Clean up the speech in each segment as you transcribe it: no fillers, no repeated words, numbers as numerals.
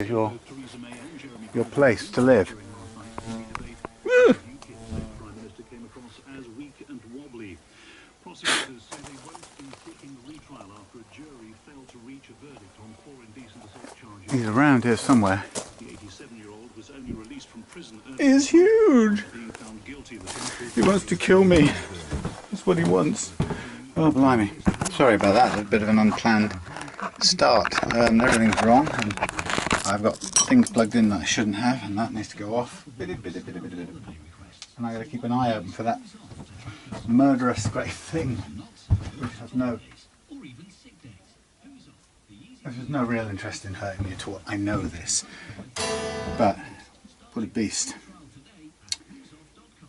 is your place to live. Woo! He's around here somewhere. He's huge! He wants to kill me. That's what he wants. Oh, blimey. Sorry about that, a bit of an unplanned start. Everything's wrong, and I've got things plugged in that I shouldn't have, and that needs to go off. And I've got to keep an eye open for that murderous great thing, which has no real interest in hurting me at all. I know this, but what a beast.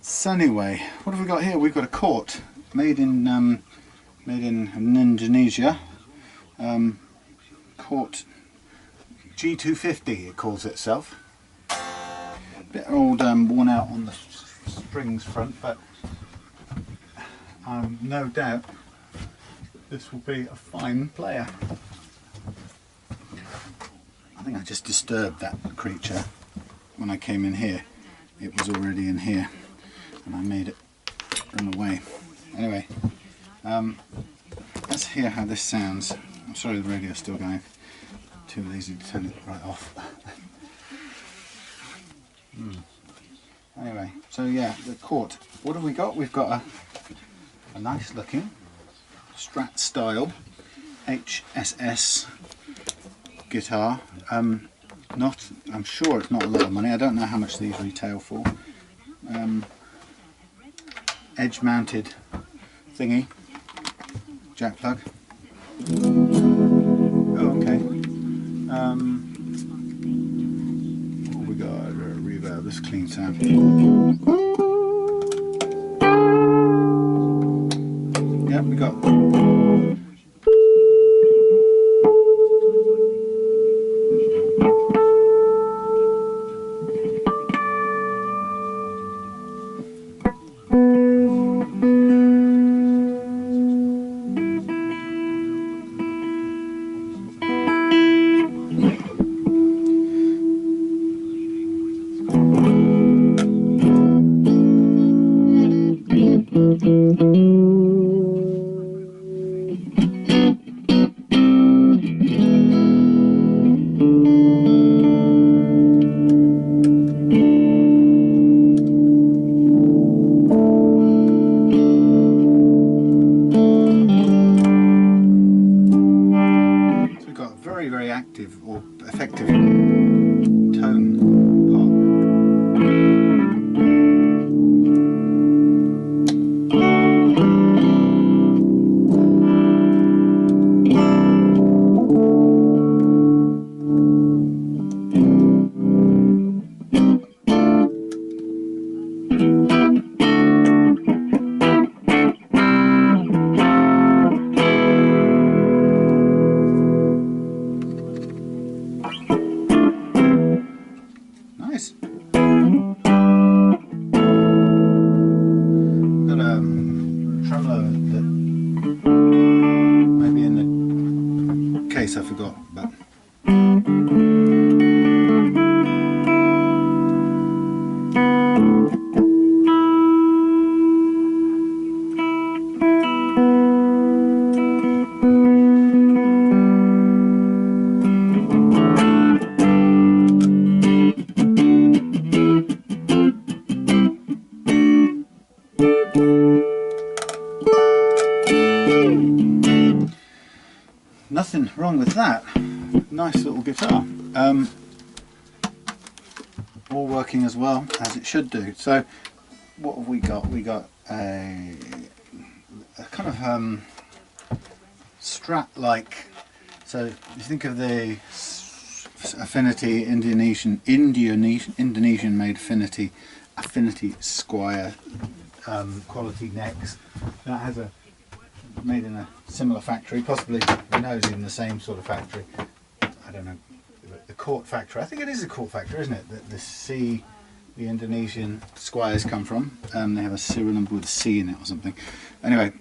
So anyway, what have we got here? We've got a Cort made in Indonesia. Cort G250 it calls itself. A bit old, worn out on the springs front, but no doubt this will be a fine player. I think I just disturbed that creature when I came in here. It was already in here and I made it run away. Anyway, let's hear how this sounds. I'm sorry the radio's still going. Too lazy to turn it right off. Anyway, so yeah, the Cort. What have we got? We've got a nice looking Strat style HSS guitar. I'm sure it's not a lot of money. I don't know how much these retail for. Edge mounted thingy, jack plug. Oh, okay. What we got? Reverb. This clean sound. Yeah, we got. Very active or effective tone I forgot, but nothing wrong with that. Nice little guitar. All working as well as it should do. So what have we got? We got a kind of Strat-like. So you think of the Affinity Indonesian made Affinity Squier quality necks. That has a made in a similar factory, possibly, who knows, even the same sort of factory. I don't know, the Cort factory. I think it is a Cort factory, isn't it? That the Indonesian Squiers come from. They have a serial number with a C in it or something. Anyway,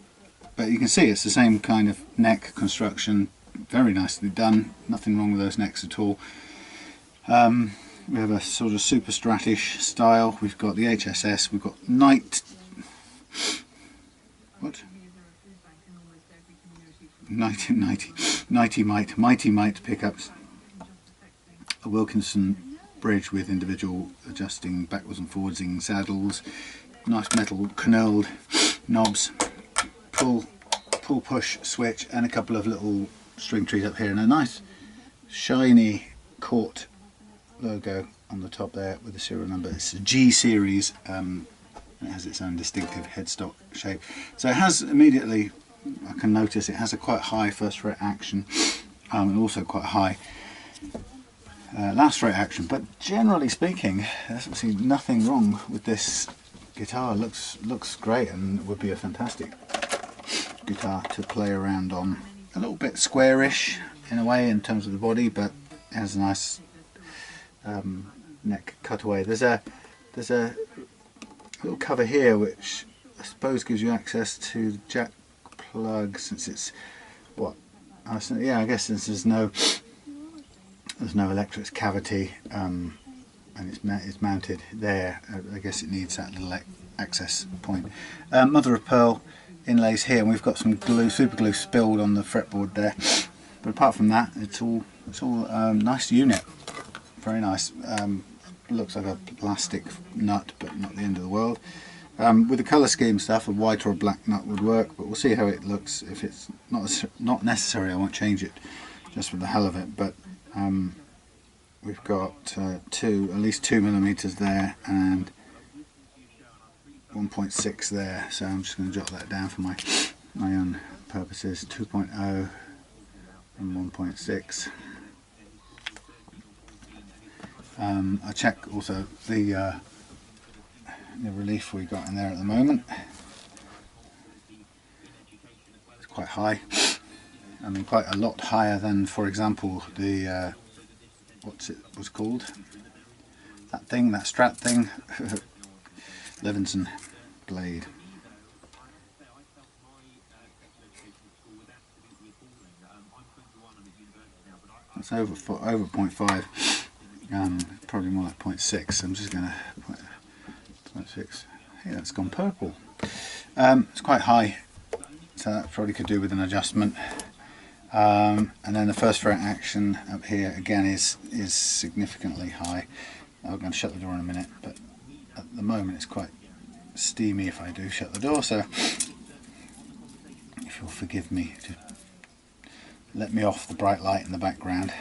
but you can see it's the same kind of neck construction, very nicely done. Nothing wrong with those necks at all. We have a sort of super stratish style. We've got the HSS. We've got night. What? Mighty Might pickups. A Wilkinson bridge with individual adjusting backwards and forwardsing saddles. Nice metal knurled knobs. Pull push switch, and a couple of little string trees up here, and a nice shiny Cort logo on the top there with the serial number. It's a G series, and it has its own distinctive headstock shape. So it has immediately, I can notice it has a quite high first fret action, and also quite high last fret action. But generally speaking, there's actually nothing wrong with this guitar. It looks great and would be a fantastic guitar to play around on. A little bit squarish in a way in terms of the body, but it has a nice neck cutaway. There's a little cover here which I suppose gives you access to the jack plug, since it's yeah, I guess since there's no electric cavity, and it's mounted there, I guess it needs that little access point. Mother of pearl inlays here, and we've got some glue, super glue spilled on the fretboard there, but apart from that it's all nice unit, very nice. Looks like a plastic nut, but not the end of the world. With the colour scheme stuff, a white or a black nut would work, but we'll see how it looks. If it's not necessary, I won't change it just for the hell of it. But we've got at least 2mm there and 1.6 there, so I'm just going to jot that down for my own purposes. 2.0 and 1.6. I check also the relief we got in there at the moment. It's quite high. I mean, quite a lot higher than, for example, the what's it was called? That Strat thing, Levinson blade. That's over 0.5. Probably more like 0.6. I'm just going to 0.6. Hey, that's gone purple. It's quite high, so that probably could do with an adjustment. And then the first fret action up here again is significantly high. I'm going to shut the door in a minute, but at the moment it's quite steamy if I do shut the door, so if you'll forgive me to let me off the bright light in the background.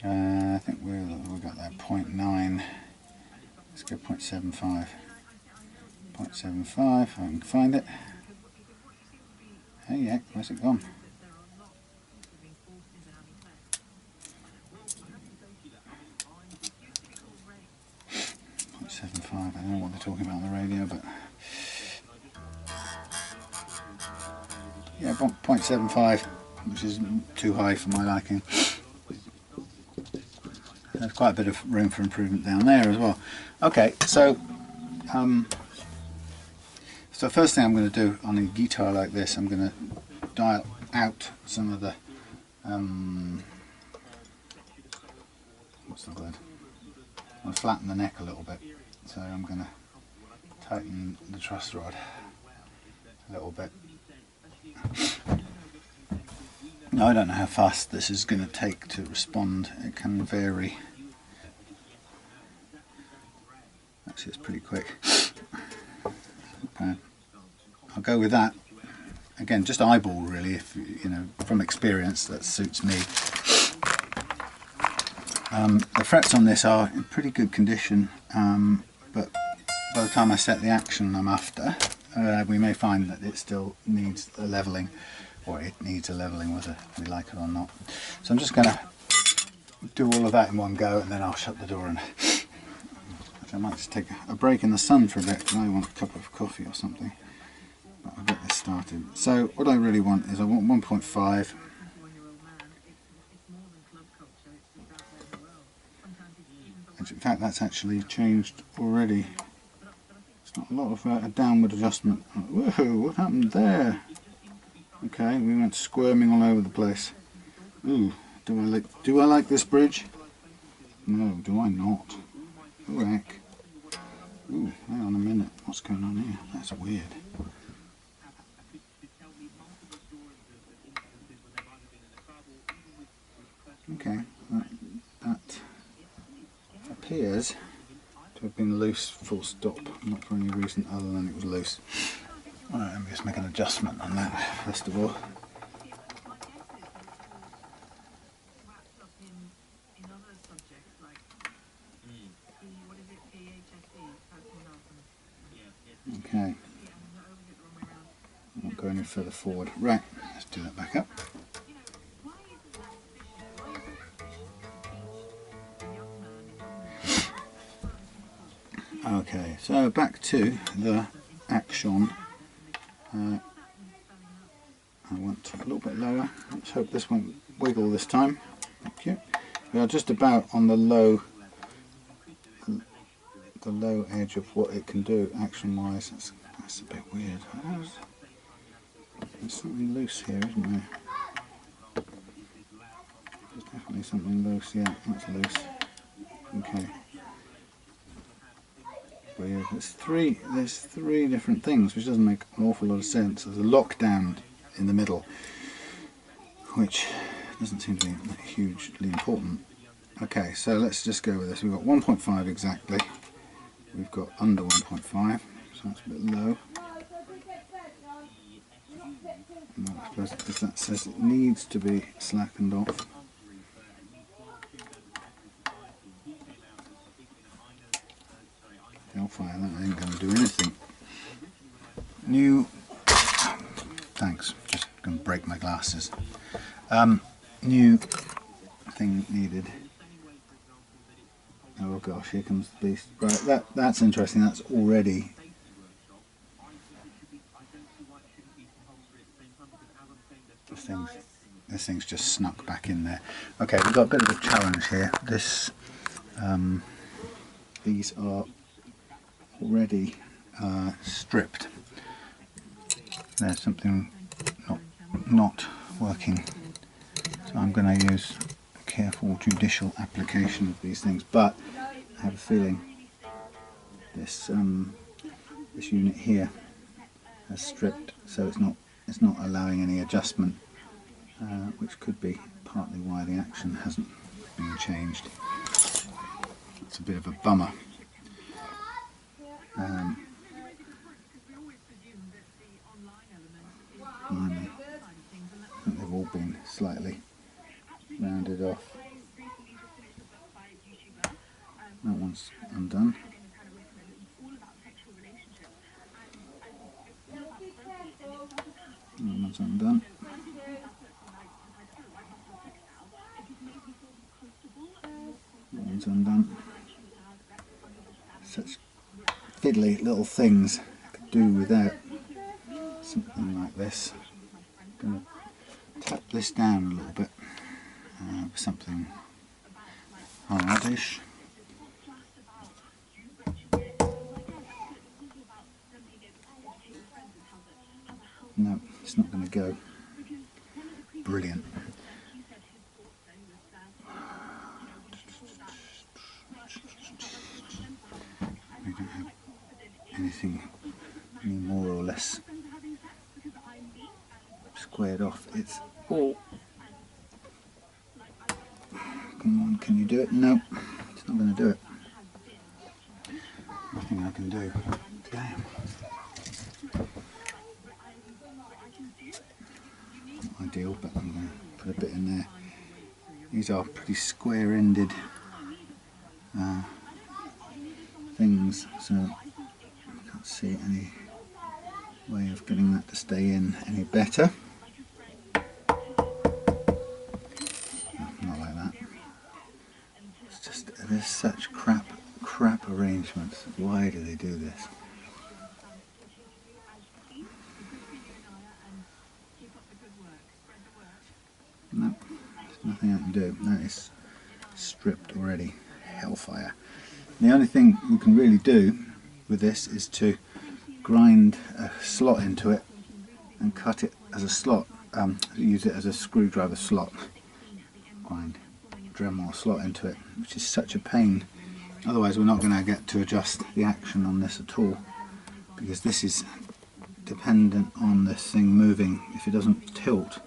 I think we've got that 0.9. Let's go 0.75. 0.75, if I can find it. Hey, yeah, where's it gone? I don't know what they're talking about on the radio, but yeah, 0.75, which is too high for my liking. There's quite a bit of room for improvement down there as well. Okay, so first thing I'm going to do on a guitar like this, I'm going to dial out some of the what's the word? I'm going to flatten the neck a little bit. So I'm going to tighten the truss rod a little bit. Now I don't know how fast this is going to take to respond. It can vary. Actually, it's pretty quick. Okay. I'll go with that. Again, just eyeball really. If you know, from experience, that suits me. The frets on this are in pretty good condition. But by the time I set the action I'm after, we may find that it still needs a levelling, or it needs a levelling whether we like it or not. So I'm just going to do all of that in one go, and then I'll shut the door, and I might just take a break in the sun for a bit because I want a cup of coffee or something. But I'll get this started. So what I really want is I want 1.5. In fact, that's actually changed already. It's Got a lot of a downward adjustment. Whoa, what happened there? Okay, we went squirming all over the place. Ooh, do I like this bridge? No, do I not? Ooh, heck. Ooh, hang on a minute. What's going on here? That's weird. Okay, that appears to have been loose, full stop, not for any reason other than it was loose. Alright, let me just make an adjustment on that first of all. Okay, I won't go any further forward. Right, let's do that back up. Okay, so back to the action. I went a little bit lower. Let's hope this won't wiggle this time. Thank you. We are just about on the low edge of what it can do action-wise. That's a bit weird. There's something loose here, isn't there? There's definitely something loose. Yeah, that's loose. Okay. Weird. There's three different things, which doesn't make an awful lot of sense. There's a lockdown in the middle, which doesn't seem to be hugely important. Okay, so let's just go with this. We've got 1.5 exactly. We've got under 1.5, so that's a bit low. And I suppose because that says it needs to be slackened off. Hellfire, that ain't going to do anything. New, thanks, just going to break my glasses. New thing needed. Oh gosh, here comes the beast. Right, that's interesting. That's already. This thing's just snuck back in there. Okay, we've got a bit of a challenge here. These are already stripped. There's something not working. So I'm going to use a careful, judicial application of these things. But I have a feeling this unit here has stripped, so it's not allowing any adjustment, which could be partly why the action hasn't been changed. It's a bit of a bummer. I think they've all been slightly rounded off. That one's undone. That one's undone. That one's undone. Such fiddly little things I could do without something like this. I'm going to tap this down a little bit with something hardish. No, it's not going to go. Brilliant. We don't have anything any more or less squared off. It's all. Come on, can you do it? No, it's not going to do it. Nothing I can do. Damn. Not ideal, but I'm going to put a bit in there. These are pretty square-ended things, so I can't see any way of getting that to stay in any better. Not like that. It's just, there's such crap arrangements. Why do they do this? No, there's nothing I can do. That is stripped already. Hellfire. The only thing we can really do with this is to grind a slot into it and cut it as a slot, use it as a screwdriver slot, grind dremel slot into it, which is such a pain. Otherwise we're not going to get to adjust the action on this at all, because this is dependent on this thing moving. If it doesn't tilt,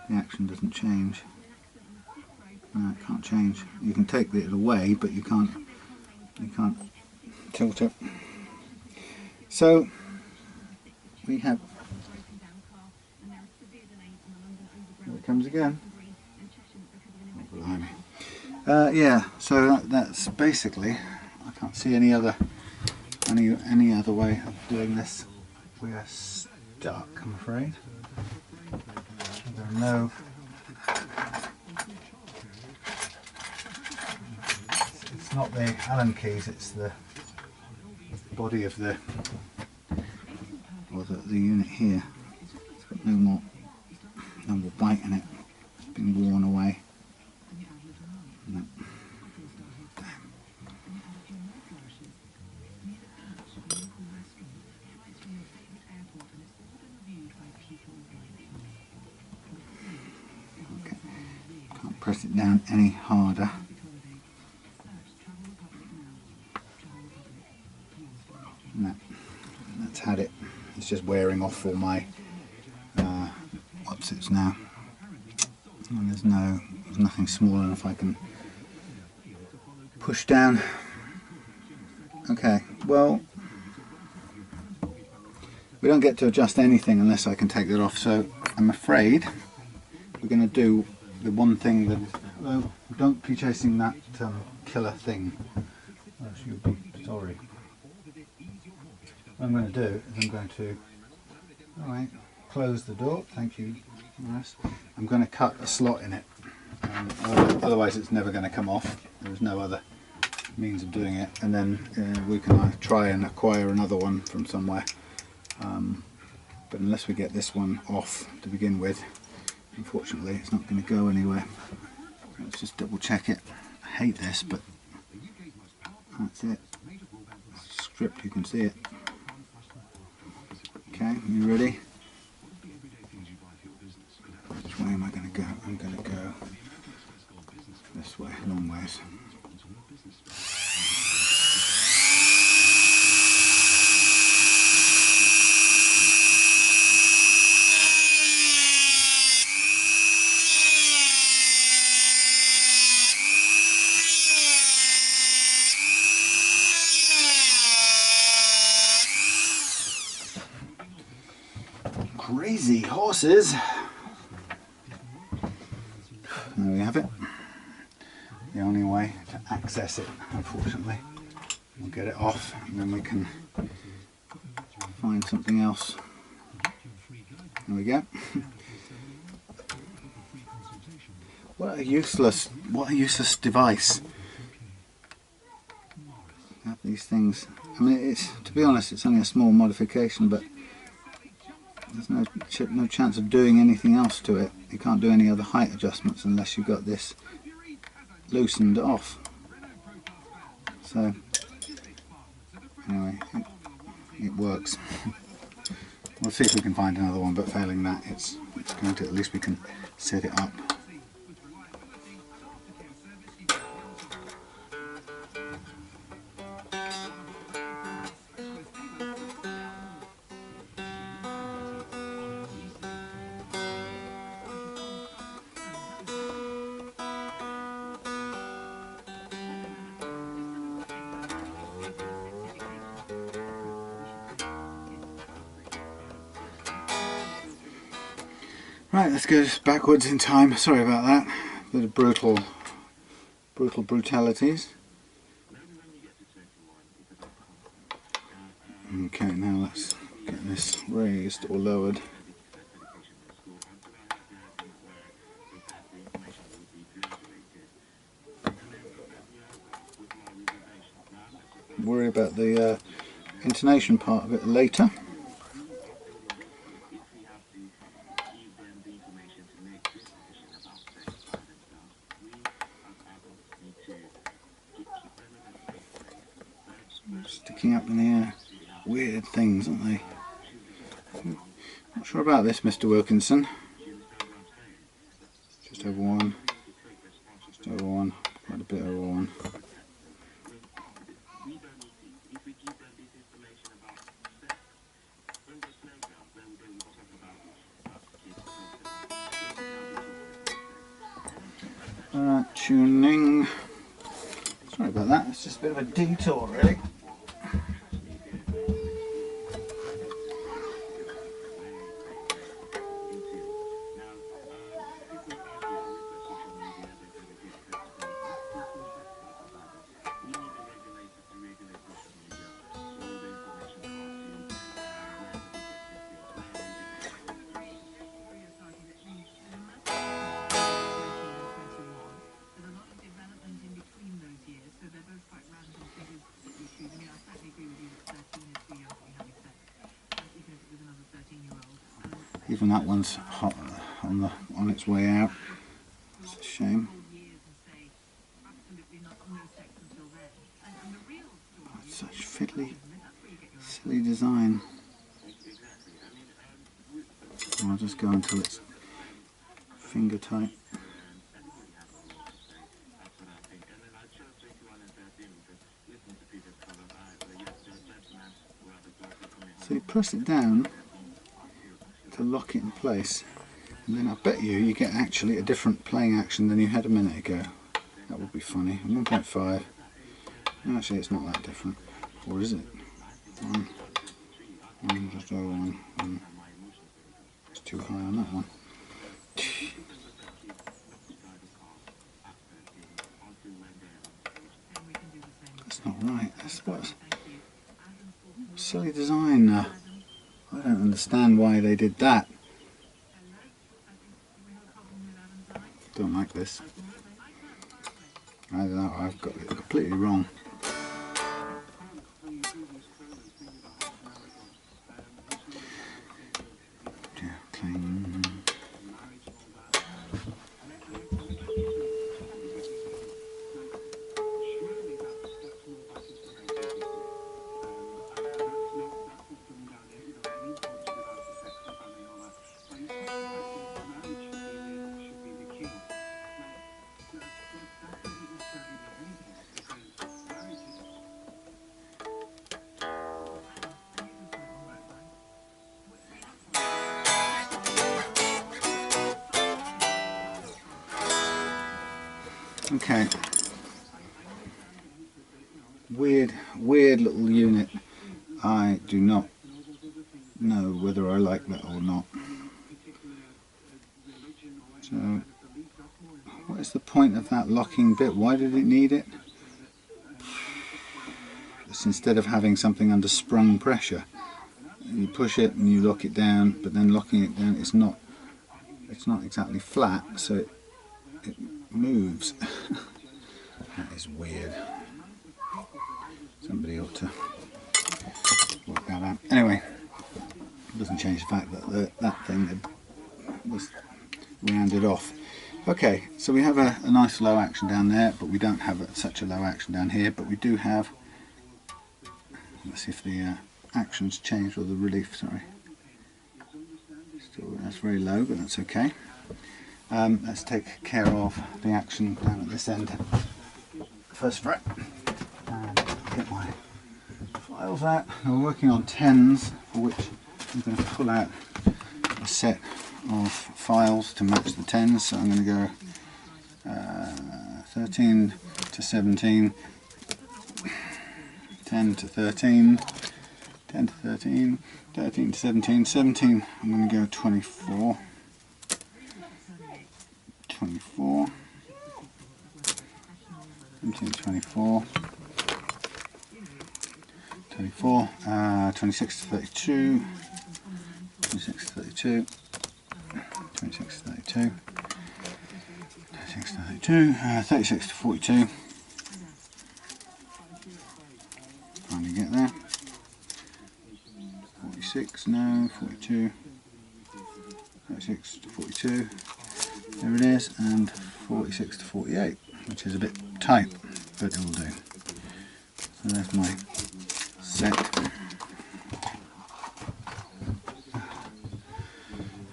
the action doesn't change. No, it can't change. You can take it away, but you can't tilt it. So we have, here it comes again. Oh, blimey. Yeah, so that's basically, I can't see any other way of doing this. We are stuck, I'm afraid. There are no, it's not the Allen keys, it's the body of the unit here. It's got no more bite in it. It's been worn away. No. Okay. Can't press it down any harder. No, that's had it. It's just wearing off all my opposites now. And there's nothing small enough I can push down. Okay, well, we don't get to adjust anything unless I can take that off, so I'm afraid we're going to do the one thing that, well, don't be chasing that killer thing, or else you'll be sorry. What I'm going to do is I'm going to, alright, close the door, thank you. Nice. I'm going to cut a slot in it, otherwise it's never going to come off. There's no other means of doing it, and then we can try and acquire another one from somewhere, but unless we get this one off to begin with, unfortunately it's not going to go anywhere. Let's just double check it. I hate this, but that's it. Script, you can see it. Okay, you ready? Which way am I going to go? I'm going to go this way, long ways. Crazy horses! There we have it. The only way to access it, unfortunately. We'll get it off and then we can find something else. There we go. What a useless device. Have these things. I mean, it's, to be honest, it's only a small modification, but there's no chance of doing anything else to it. You can't do any other height adjustments unless you've got this loosened off. So anyway, it works. We'll see if we can find another one, but failing that, it's going to, at least we can set it up. Right, let's go backwards in time. Sorry about that. A bit of brutalities. Okay, now let's get this raised or lowered. Worry about the intonation part of it later. sticking up in the air. Weird things, aren't they? Not sure about this, Mr. Wilkinson. Just over one. Just over one. Quite a bit over one. Alright, tuning. Sorry about that, it's just a bit of a detour really. Even that one's hot on its way out. It's a shame. That's such fiddly, silly design. I'll just go until it's finger tight. So you press it down to lock it in place, and then I bet you get actually a different playing action than you had a minute ago. That would be funny. 1.5. Actually, it's not that different. Or is it? One, just over one. It's too high on that one. That's not right. That's what's silly design. I don't understand why they did that. Don't like this. I don't know, I've got it completely wrong. Clean. Okay, weird little unit. I do not know whether I like that or not. So, what is the point of that locking bit? Why did it need it? It's instead of having something under sprung pressure. You push it and you lock it down, but then locking it down, it's not exactly flat, so it moves. That is weird. Somebody ought to work that out. Anyway, it doesn't change the fact that that thing was rounded off. Okay, so we have a nice low action down there, but we don't have such a low action down here, but we do have, let's see if the action's changed, or the relief, sorry. Still, that's very low, but that's okay. Let's take care of the action down at this end. First fret, and get my files out. Now we're working on 10s, for which I'm going to pull out a set of files to match the 10s. So I'm going to go 13 to 17, 10 to 13, 10 to 13, 13 to 17, 17, I'm going to go 24. 24, 17, 24, 24, 26 to 32, 26 to 32, 26 to 32, 26 to 32, 36 to 42, finally get there, 46, no, 42, 36 to 42, there it is, and 46 to 48, which is a bit tight, but it will do. So there's my set.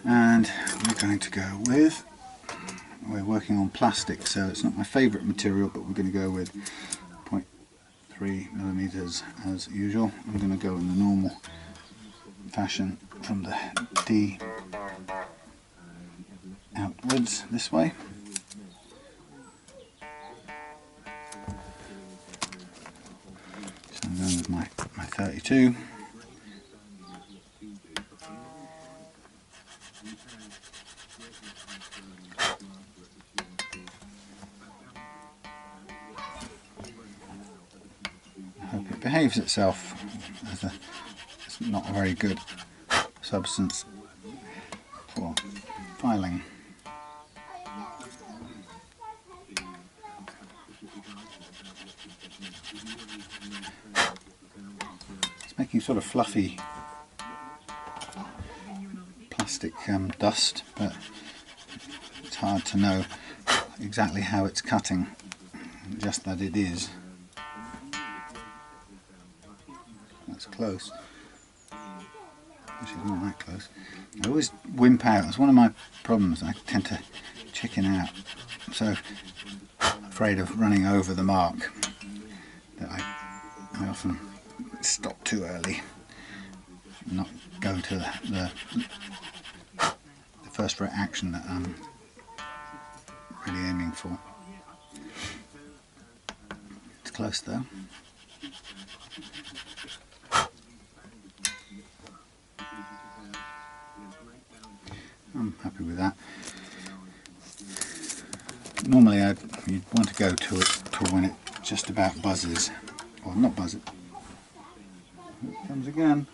And we're going to go with, we're working on plastic, so it's not my favourite material, but we're going to go with 0.3mm as usual. I'm going to go in the normal fashion from the D outwards this way. So I'm going with my 32. Hope it behaves itself as it's not a very good substance for filing. It's making sort of fluffy plastic dust, but it's hard to know exactly how it's cutting, just that it is. That's close. Actually, not that close. I always wimp out. That's one of my problems. I tend to chicken out. I'm so afraid of running over the mark that I often stop too early and not go to the first reaction that I'm really aiming for. It's close though. I'm happy with that. Normally you'd want to go to it to when it just about buzzes, or not buzzes. Here it comes again.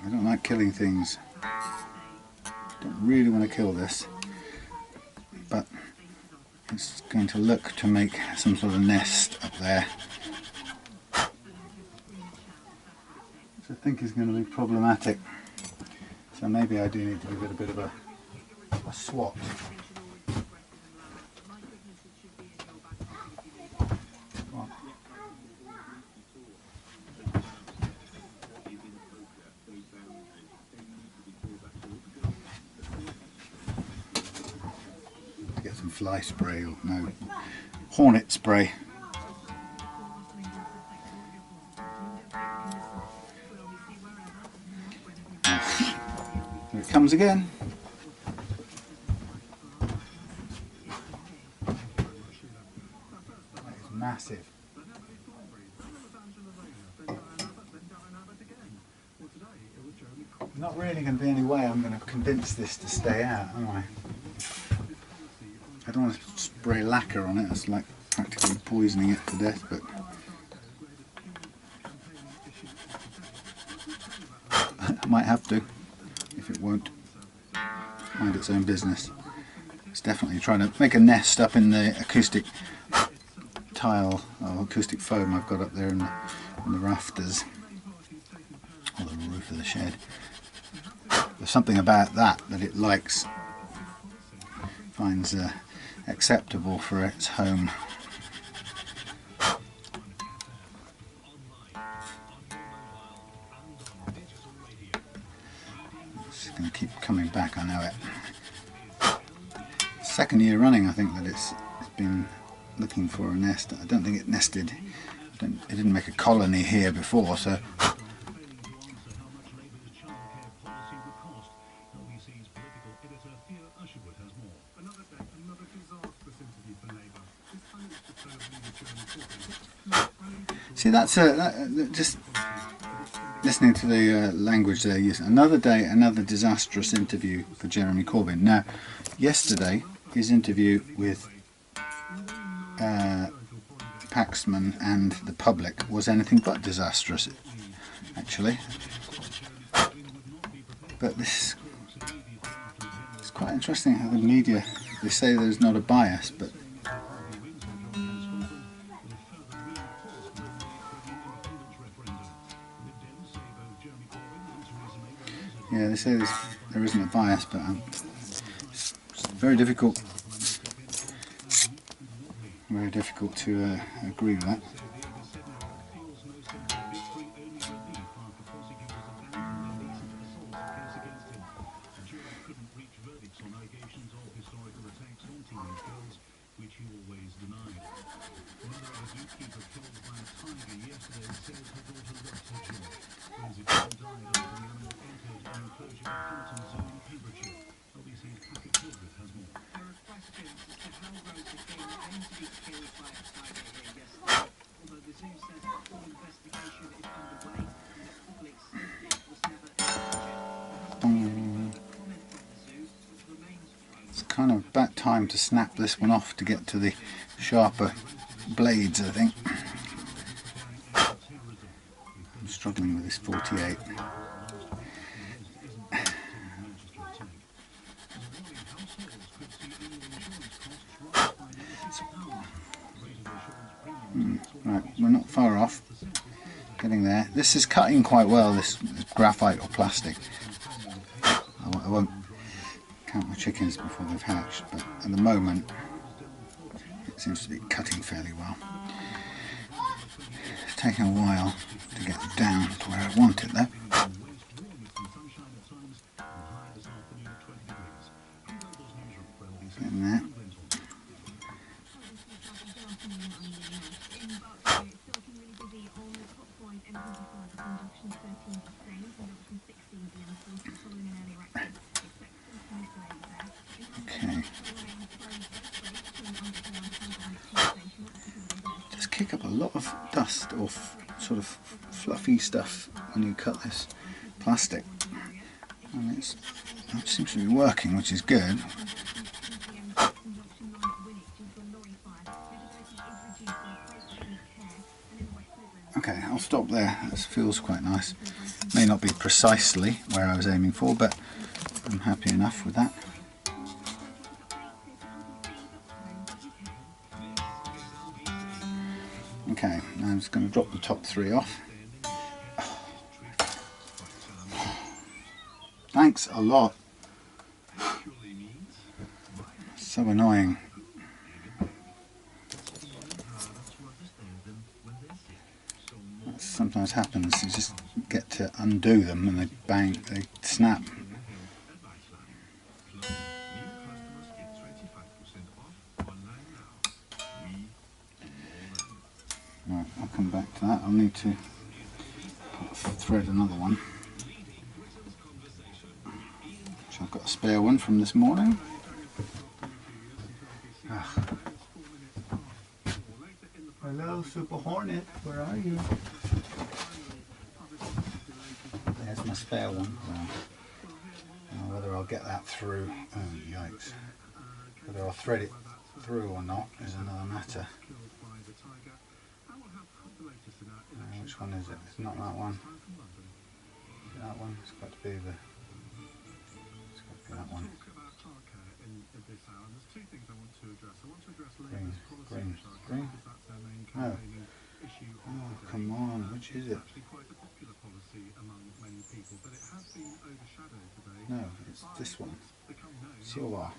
I don't like killing things. Don't really want to kill this, but it's going to look to make some sort of nest up there, which I think is going to be problematic. So maybe I do need to give it a bit of a swat. Get some fly spray, or no, hornet spray. Here it comes again. That is massive. Not really going to be any way I'm going to convince this to stay out, am I? I don't want to spray lacquer on it, it's like practically poisoning it to death, but I might have to, if it won't mind its own business. It's definitely trying to make a nest up in the acoustic tile, or acoustic foam I've got up there in the rafters, or the roof of the shed. There's something about that it likes, finds acceptable for its home. It's going to keep coming back, I know it. Second year running I think that it's been looking for a nest. I don't think it nested, it didn't make a colony here before, so see, that's just listening to the language they're using. Another day, another disastrous interview for Jeremy Corbyn. Now, yesterday, his interview with Paxman and the public was anything but disastrous, actually. But this it's quite interesting how the media, they say there's not a bias, but Yeah, they say there isn't a bias, but it's very difficult. Very difficult to agree with that. It's kind of about time to snap this one off to get to the sharper blades, I think. I'm struggling with this 48. Right, we're not far off. Getting there. This is cutting quite well, this graphite or plastic. I won't count my chickens before they've hatched, but at the moment it seems to be cutting fairly well. It's taken a while to get down to where I want it though. Getting there. Okay. Just kick up a lot of dust or sort of fluffy stuff when you cut this plastic. And it seems to be working, which is good. Okay, I'll stop there. This feels quite nice. May not be precisely where I was aiming for, but I'm happy enough with that. Okay, now I'm just going to drop the top three off. Thanks a lot. So annoying. That sometimes happens. You just get to undo them and they bang, they snap. Right, I'll come back to that. I'll need to thread another one. Which I've got a spare one from this morning. Hello, Super Hornet, where are you? There's my spare one. Well, whether I'll get that through, oh yikes. Whether I'll thread it through or not is another matter. Which one is it? It's not that one. That one. It's got to be the. It's got to be that one. Green. Green. Green. Oh. Oh, come on. Which is it? No, it's this one. Silver.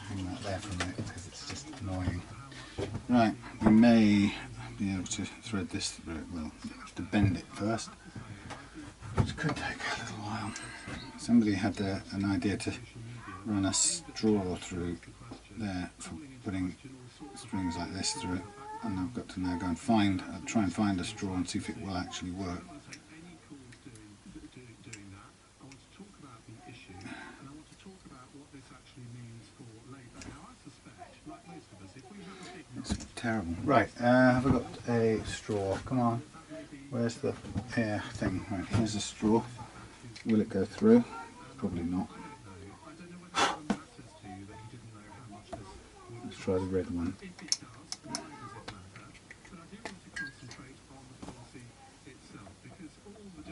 Hang that there for a minute because it's just annoying. Right, we may be able to thread this through. We'll have to bend it first, which could take a little while. Somebody had an idea to run a straw through there for putting strings like this through it, and I've got to now go and try and find a straw and see if it will actually work. It's terrible. Right, have I got a straw? Come on. Where's the air thing? Right, here's a straw. Will it go through? Probably not. Let's try the red one.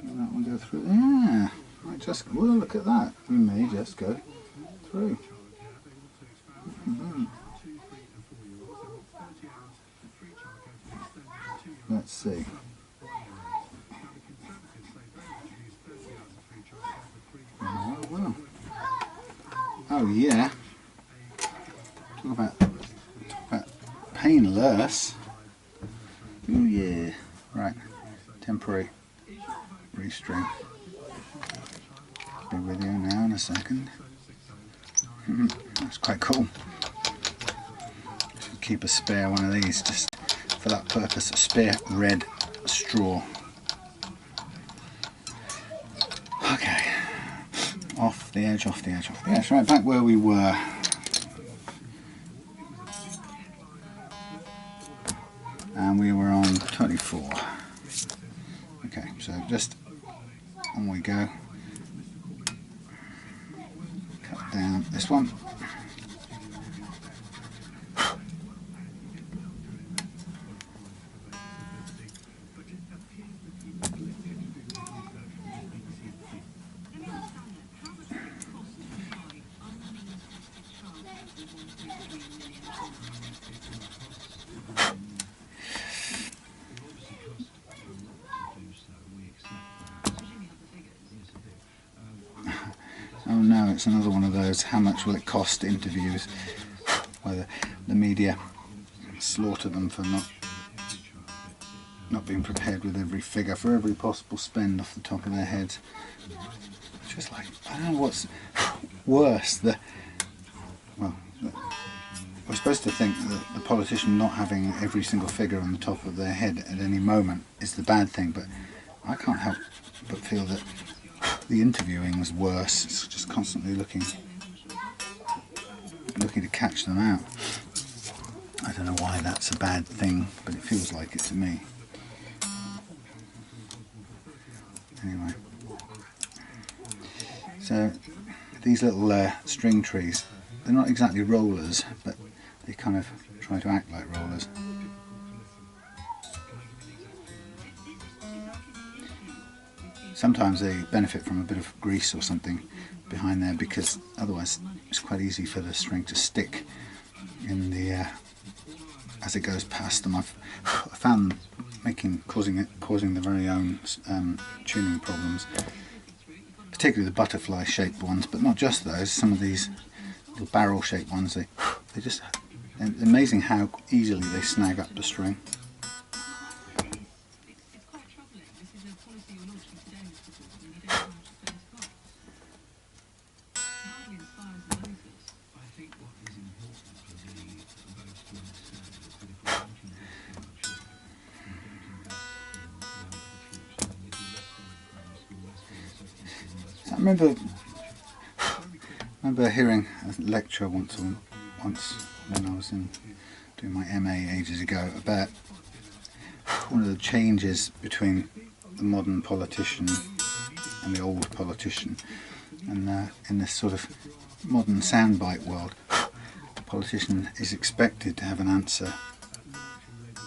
Will that one go through? Yeah. Might just. Well, look at that. We may just go through. let's see. Oh, well. Oh yeah. Talk about painless. Oh yeah. Right. Temporary restring. Be with you now in a second. That's quite cool. Should keep a spare one of these just for that purpose. A spare red straw. Okay. Off the edge, off the edge, off the edge. Right, back where we were. And we were on 24. Okay, so just on we go. Cut down this one. Oh no, it's another one of those, how much will it cost interviews, where the media slaughter them for not being prepared with every figure, for every possible spend off the top of their heads. Just like, I don't know what's worse, we're supposed to think that the politician not having every single figure on the top of their head at any moment is the bad thing, but I can't help but feel that the interviewing was worse. It's just constantly looking to catch them out. I don't know why that's a bad thing, but it feels like it to me. Anyway, so these little string trees, they're not exactly rollers, but they kind of try to act like rollers. Sometimes they benefit from a bit of grease or something behind there, because otherwise it's quite easy for the string to stick in the as it goes past them. I've found causing their very own tuning problems, particularly the butterfly shaped ones, but not just those. Some of these little barrel shaped ones, they just, it's amazing how easily they snag up the string. I remember hearing a lecture once when I was doing my MA ages ago about one of the changes between the modern politician and the old politician, and in this sort of modern soundbite world, the politician is expected to have an answer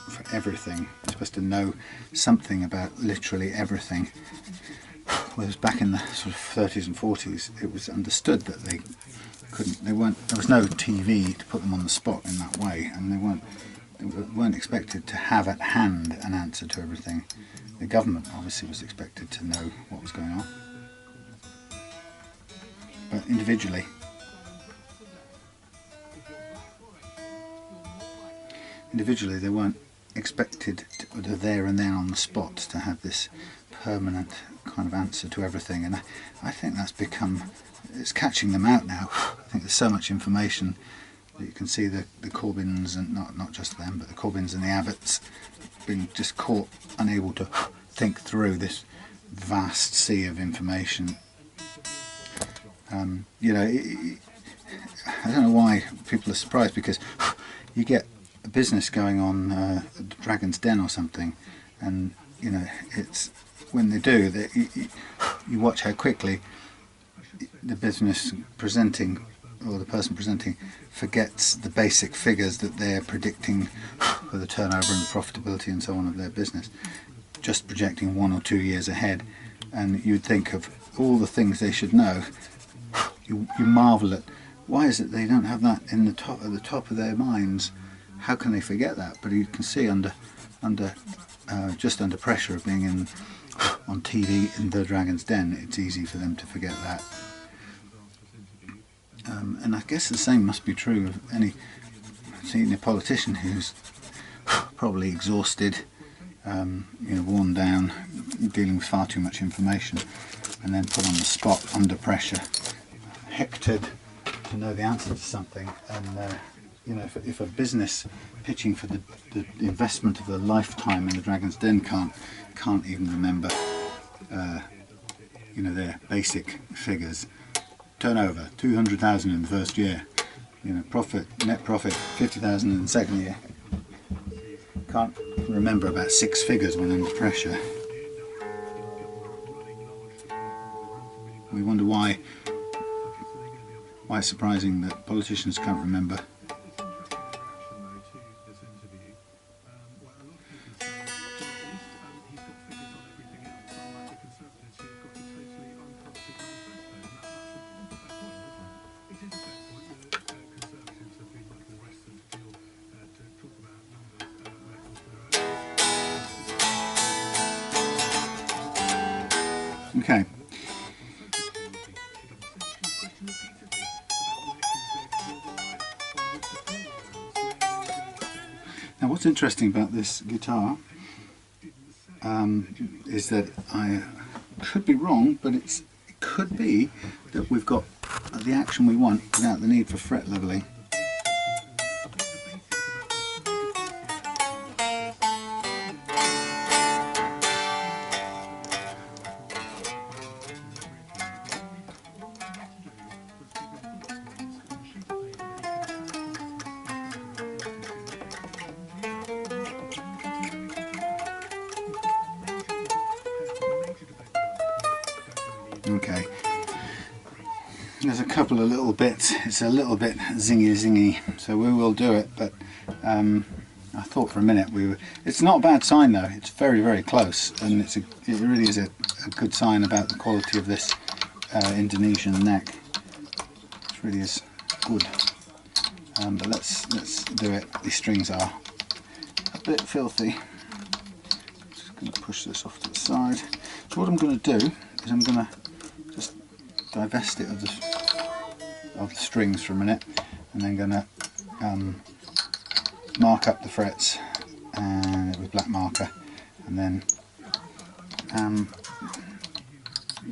for everything. He's supposed to know something about literally everything. Whereas back in the sort of 30s and 40s, it was understood that there was no TV to put them on the spot in that way, and they weren't expected to have at hand an answer to everything. The government obviously was expected to know what was going on, but individually they weren't expected to there and then on the spot to have this permanent kind of answer to everything. And I think that's it's catching them out now. I think there's so much information that you can see the Corbyns, and not just them, but the Corbyns and the Abbotts being just caught unable to think through this vast sea of information. You know, I don't know why people are surprised, because you get a business going on at Dragon's Den or something, and you know, it's when they do that, you watch how quickly the business presenting, or the person presenting, forgets the basic figures that they're predicting for the turnover and the profitability and so on of their business, just projecting 1 or 2 years ahead. And you'd think of all the things they should know. You marvel at, why is it they don't have that at the top of their minds? How can they forget that? But you can see under just under pressure of being on TV in the Dragon's Den, it's easy for them to forget that. And I guess the same must be true of any senior politician who's probably exhausted, worn down, dealing with far too much information, and then put on the spot under pressure, hectored to know the answer to something. And if a business pitching for the investment of a lifetime in the Dragon's Den can't even remember their basic figures. Turnover 200,000 in the first year, net profit 50,000 in the second year. Can't remember about 6 figures when under pressure. We wonder why it's surprising that politicians can't remember. Okay. Now what's interesting about this guitar is that I could be wrong, but it could be that we've got the action we want without the need for fret leveling. Okay, there's a couple of little bits, it's a little bit zingy, so we will do it, but I thought for a minute it's not a bad sign though, it's very, very close, and it really is a good sign about the quality of this Indonesian neck. It really is good, but let's do it. These strings are a bit filthy. Just going to push this off to the side. So what I'm going to do is I'm going to just divest it of the strings for a minute, and then going to mark up the frets with black marker, and then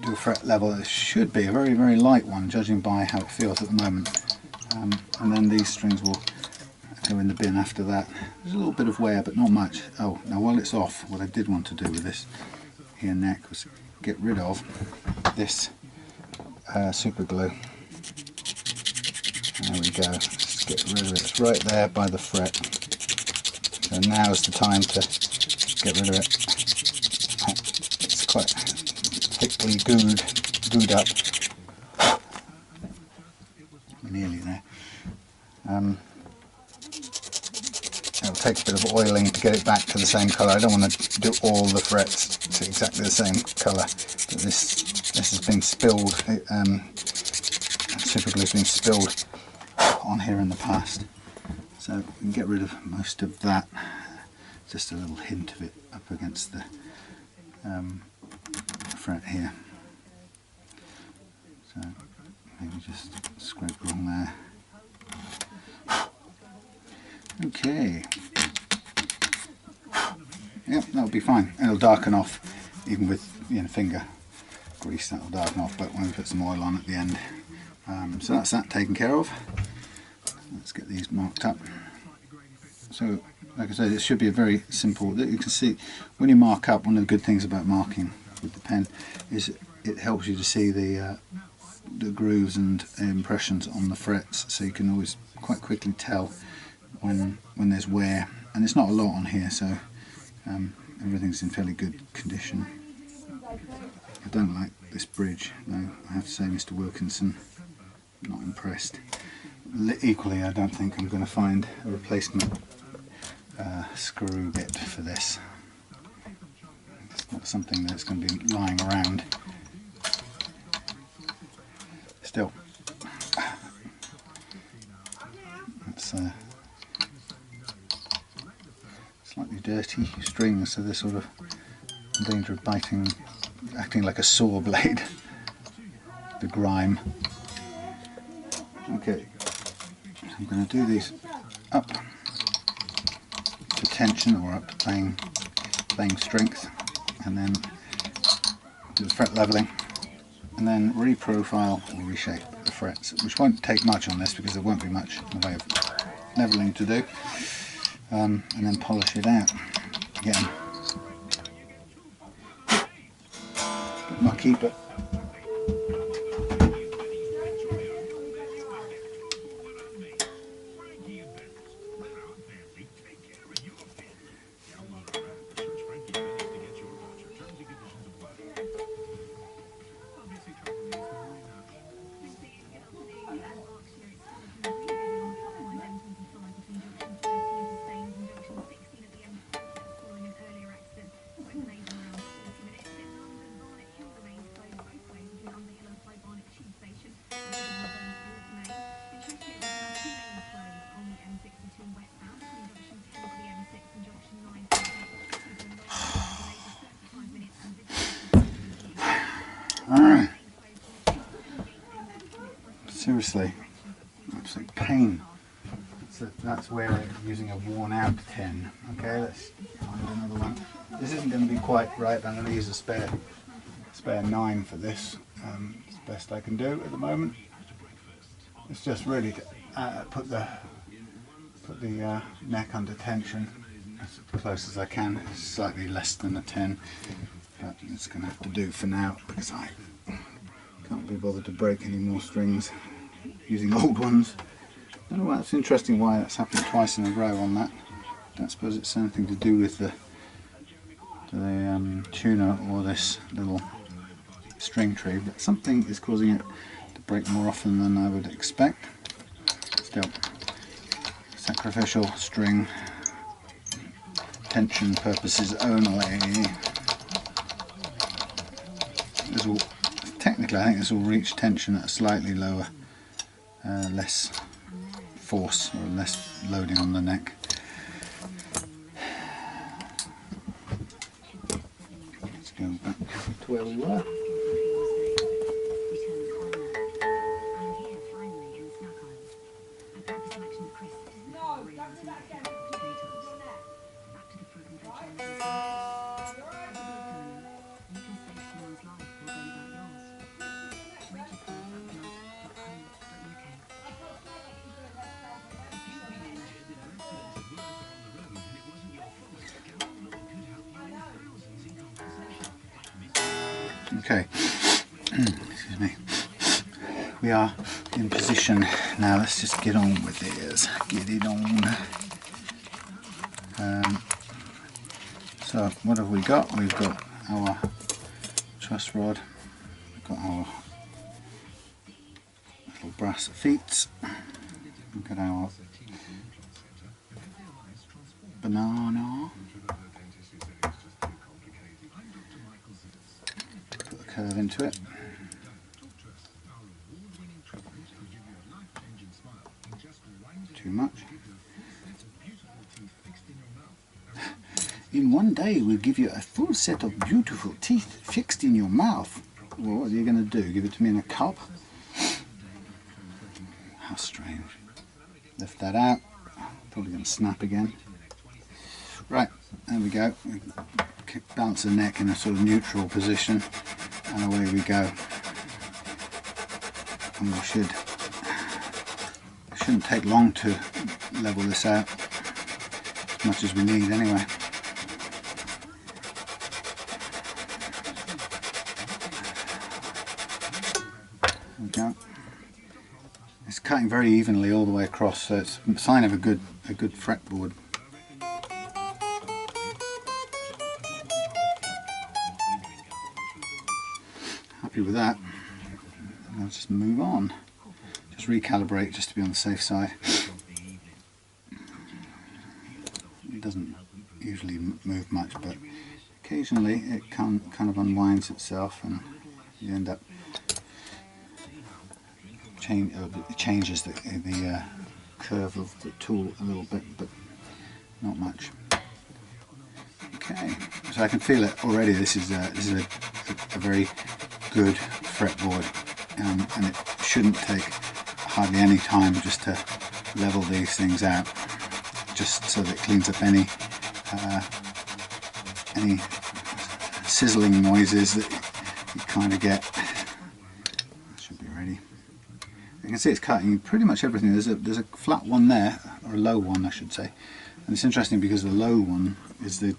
do a fret level. It should be a very, very light one, judging by how it feels at the moment, and then these strings will go in the bin after that. There's a little bit of wear, but not much. Oh, now while it's off, what I did want to do with this here neck was get rid of this super glue. There we go. Just get rid of it. It's right there by the fret. So now is the time to get rid of it. It's quite thickly gooed up. Nearly there. It'll take a bit of oiling to get it back to the same colour. I don't want to do all the frets to exactly the same colour. But this has been spilled. Super glue has been spilled on here in the past, so we can get rid of most of that. Just a little hint of it up against the fret here. So maybe just scrape along there. Okay. Yep, that'll be fine. It'll darken off, even with finger grease. That'll darken off, but when we put some oil on at the end. So that's that taken care of. Let's get these marked up. So, like I said, it should be a very simple. You can see when you mark up. One of the good things about marking with the pen is it helps you to see the grooves and impressions on the frets, so you can always quite quickly tell when there's wear. And it's not a lot on here, so everything's in fairly good condition. I don't like this bridge, though. I have to say, Mr. Wilkinson, not impressed. Equally, I don't think I'm going to find a replacement screw bit for this. It's not something that's going to be lying around. Still, let's slightly dirty strings, so they're sort of in danger of biting, acting like a saw blade. The grime. Okay, so I'm going to do these up to tension, or up to playing strength, and then do the fret leveling, and then reprofile or reshape the frets, which won't take much on this because there won't be much in the way of leveling to do, and then polish it out again. Bit mucky, but alright. Seriously, absolute pain. So that's where I'm using a worn out tin. Okay, let's find another one. This isn't going to be quite right. I'm going to use a spare 9 for this. It's the best I can do at the moment. It's just really to put the neck under tension as close as I can. It's slightly less than a 10, but it's going to have to do for now because I can't be bothered to break any more strings using old ones. I don't know why, it's interesting why that's happened twice in a row on that. I don't suppose it's anything to do with the tuner or this little string tree, but something is causing it to break more often than I would expect. Still, sacrificial string, tension purposes only. Technically I think this will reach tension at a slightly lower, less force or less loading on the neck. Let's go back to where we were. Okay, excuse me, we are in position now. Let's just get on with this, get it on. So what have we got? We've got our truss rod, we've got our little brass feet, we've got our banana, put a curve into it. Too much. In one day we'll give you a full set of beautiful teeth fixed in your mouth. Well, what are you going to do? Give it to me in a cup? How strange. Lift that out. Probably going to snap again. Right, there we go. We balance the neck in a sort of neutral position, and away we go. And we shouldn't take long to level this out, as much as we need anyway. There we go. It's cutting very evenly all the way across, so it's a sign of a good fretboard. Happy with that. I'll just move on. Just recalibrate just to be on the safe side. It doesn't usually move much, but occasionally it kind of unwinds itself, and you end up it changes the curve of the tool a little bit, but not much. Okay, so I can feel it already. This is a very good fretboard, and it shouldn't take hardly any time just to level these things out, just so that it cleans up any sizzling noises that you kind of get. That should be ready. You can see it's cutting pretty much everything. There's a flat one there, or a low one I should say, and it's interesting because the low one is the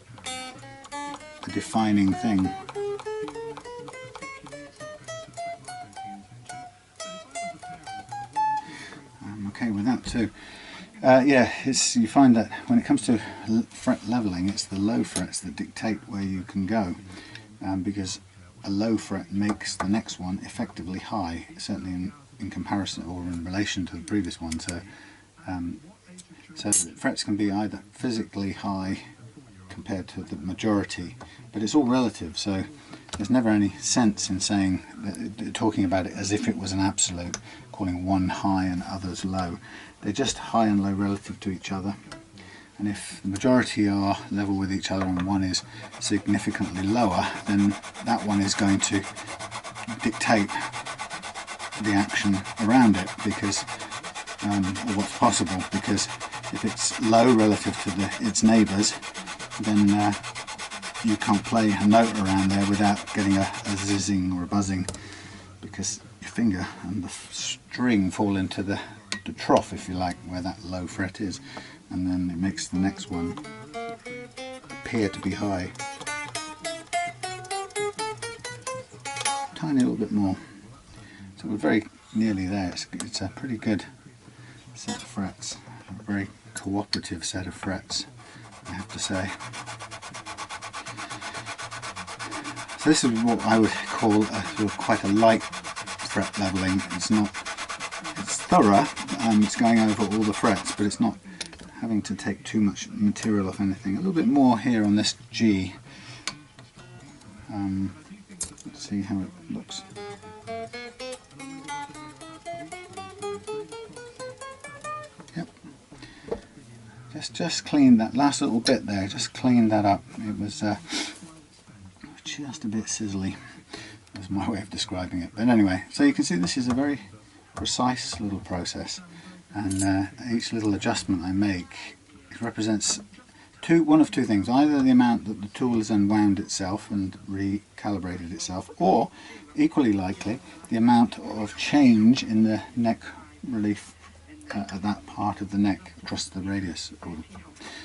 defining thing. I'm okay with that too. Yeah, you find that when it comes to fret leveling, it's the low frets that dictate where you can go, because a low fret makes the next one effectively high, certainly in comparison or in relation to the previous one. So frets can be either physically high compared to the majority, but it's all relative, so there's never any sense in saying talking about it as if it was an absolute, calling one high and others low. They're just high and low relative to each other, and if the majority are level with each other and one is significantly lower, then that one is going to dictate the action around it, because or what's possible, because if it's low relative to its neighbours, then you can't play a note around there without getting a zizzing or a buzzing, because your finger and the string fall into the trough, if you like, where that low fret is, and then it makes the next one appear to be high. Tiny little bit more. So we're very nearly there. It's a pretty good set of frets, a very cooperative set of frets, I have to say. So this is what I would call quite a light fret leveling. It's thorough, it's going over all the frets, but it's not having to take too much material off anything. A little bit more here on this G. Let's see how it looks. Yep. Just clean that last little bit there, just clean that up. It was just a bit sizzly. That's my way of describing it. But anyway, so you can see this is a very precise little process, and each little adjustment I make, it represents one of two things: either the amount that the tool has unwound itself and recalibrated itself, or equally likely the amount of change in the neck relief at that part of the neck across the radius.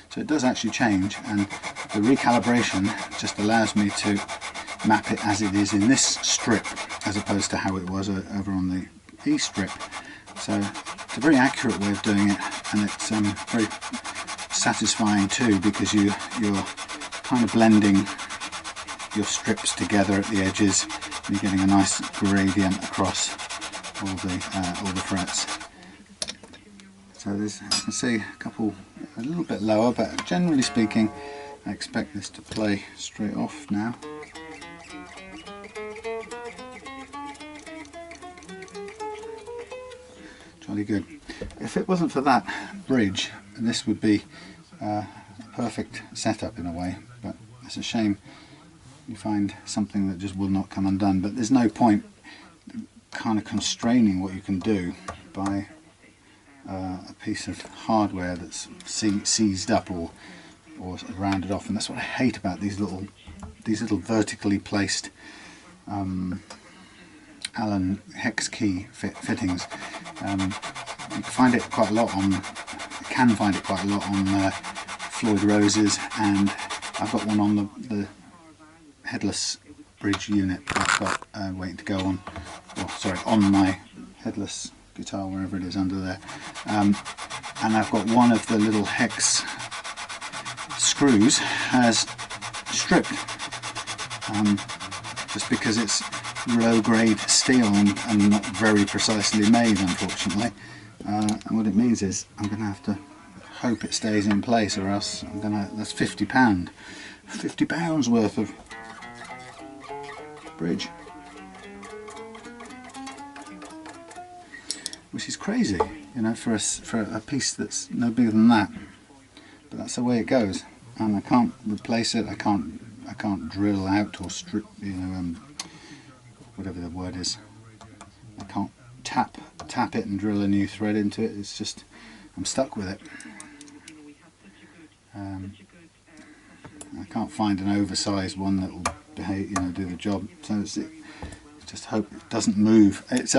So it does actually change, and the recalibration just allows me to map it as it is in this strip, as opposed to how it was over on the E strip. So it's a very accurate way of doing it, and it's very satisfying too, because you're kind of blending your strips together at the edges, and you're getting a nice gradient across all the frets. So there's, you can see a couple a little bit lower, but generally speaking I expect this to play straight off now. Jolly good. If it wasn't for that bridge, this would be a perfect setup in a way, but it's a shame you find something that just will not come undone. But there's no point kind of constraining what you can do by a piece of hardware that's seized up or rounded off, and that's what I hate about these little vertically placed Allen hex key fittings. You can find it quite a lot on Floyd Rose's, and I've got one on the headless bridge unit I've got waiting to go on, on my headless guitar, wherever it is under there, and I've got one of the little hex screws has stripped, just because it's low grade steel and not very precisely made, unfortunately. And what it means is I'm going to have to hope it stays in place, or else that's £50. £50 worth of bridge, which is crazy, you know, for a piece that's no bigger than that. But that's the way it goes. and I can't replace it. I can't drill out or strip, whatever the word is. I can't tap it and drill a new thread into it. It's just, I'm stuck with it. I can't find an oversized one that will behave, do the job. So just hope it doesn't move. Its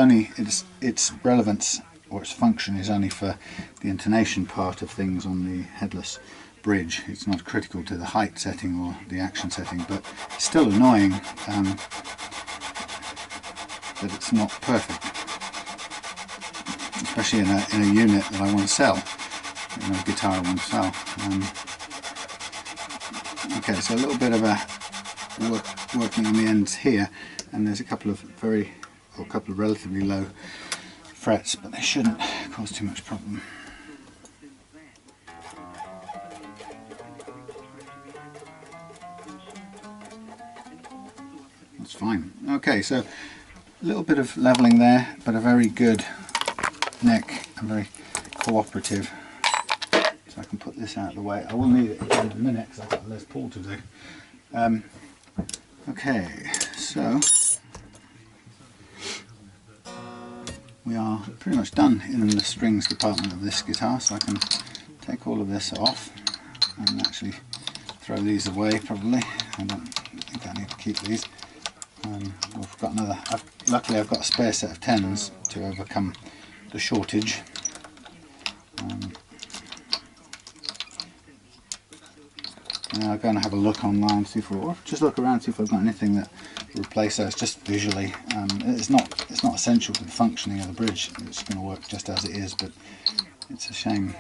relevance or its function is only for the intonation part of things on the headless bridge. It's not critical to the height setting or the action setting, but it's still annoying that it's not perfect, especially in a unit that I want to sell, a guitar I want to sell. Okay, so a little bit of a working on the ends here, and there's a couple of relatively low frets, but they shouldn't cause too much problem. That's fine. Okay, so a little bit of leveling there, but a very good neck and very cooperative. So I can put this out of the way. I will need it again in a minute because I've got Les Paul to do. Okay, so we are pretty much done in the strings department of this guitar, so I can take all of this off and actually throw these away probably. I don't think I need to keep these. I've got another, luckily I've got a spare set of 10s to overcome the shortage. Now I'm going to have a look online, see if just look around, see if I've got anything that will replace those just visually. It's not essential to the functioning of the bridge. It's going to work just as it is, but it's a shame.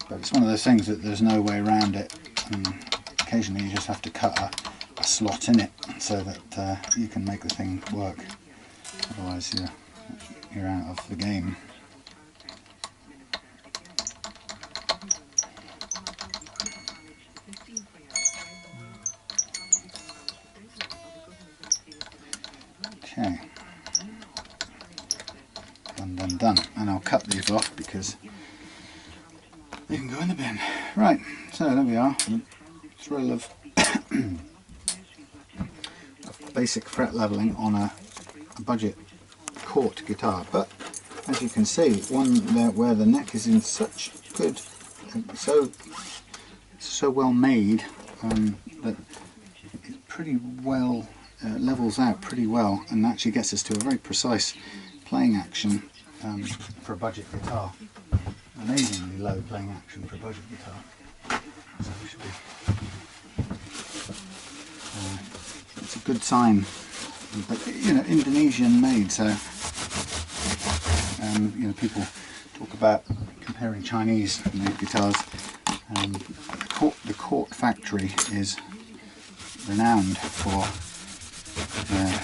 But it's one of those things that there's no way around it. Occasionally you just have to cut a slot in it so that you can make the thing work. Otherwise you're out of the game. Okay, done, and I'll cut these off because they can go in the bin. Right, so there we are, the thrill of basic fret leveling on a budget Cort guitar. But as you can see, one there where the neck is in such good, so well made that it pretty well levels out pretty well and actually gets us to a very precise playing action for a budget guitar. Amazingly low playing action for a budget guitar. So we should be, it's a good sign. But Indonesian made, so people talk about comparing Chinese made guitars. The Cort factory is renowned for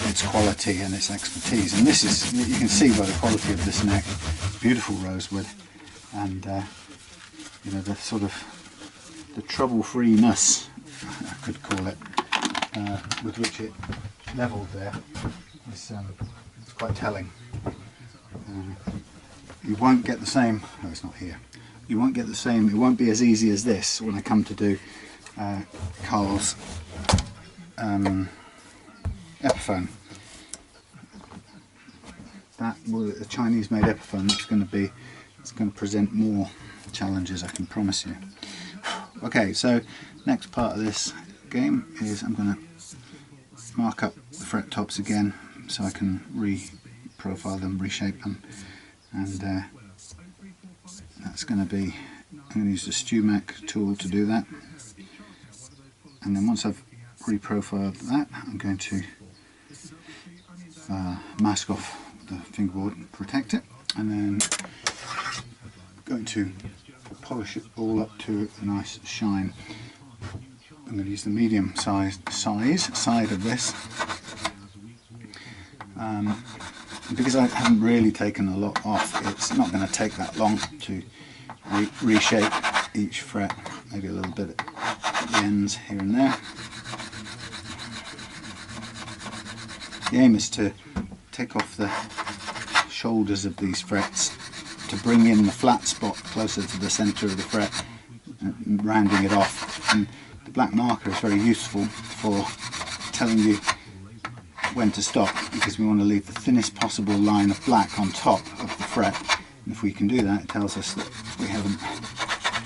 its quality and its expertise, and this is, you can see by the quality of this neck, beautiful rosewood, and the sort of the trouble-freeness, I could call it, with which it levelled there is it's quite telling. You won't get the same, no it's not here, you won't get the same, it won't be as easy as this when I come to do Karl's Epiphone. That will, a Chinese made Epiphone, it's going to present more challenges, I can promise you. Okay, so next part of this game is I'm going to mark up the fret tops again so I can re-profile them, reshape them, and that's going to be, I'm going to use the StewMac tool to do that, and then once I've re-profiled that I'm going to mask off the fingerboard and protect it, and then I'm going to polish it all up to a nice shine. I'm going to use the medium side of this, because I haven't really taken a lot off, it's not going to take that long to reshape each fret, maybe a little bit at the ends here and there. The aim is to take off the shoulders of these frets to bring in the flat spot closer to the centre of the fret, rounding it off. And the black marker is very useful for telling you when to stop, because we want to leave the thinnest possible line of black on top of the fret. And if we can do that, it tells us that we haven't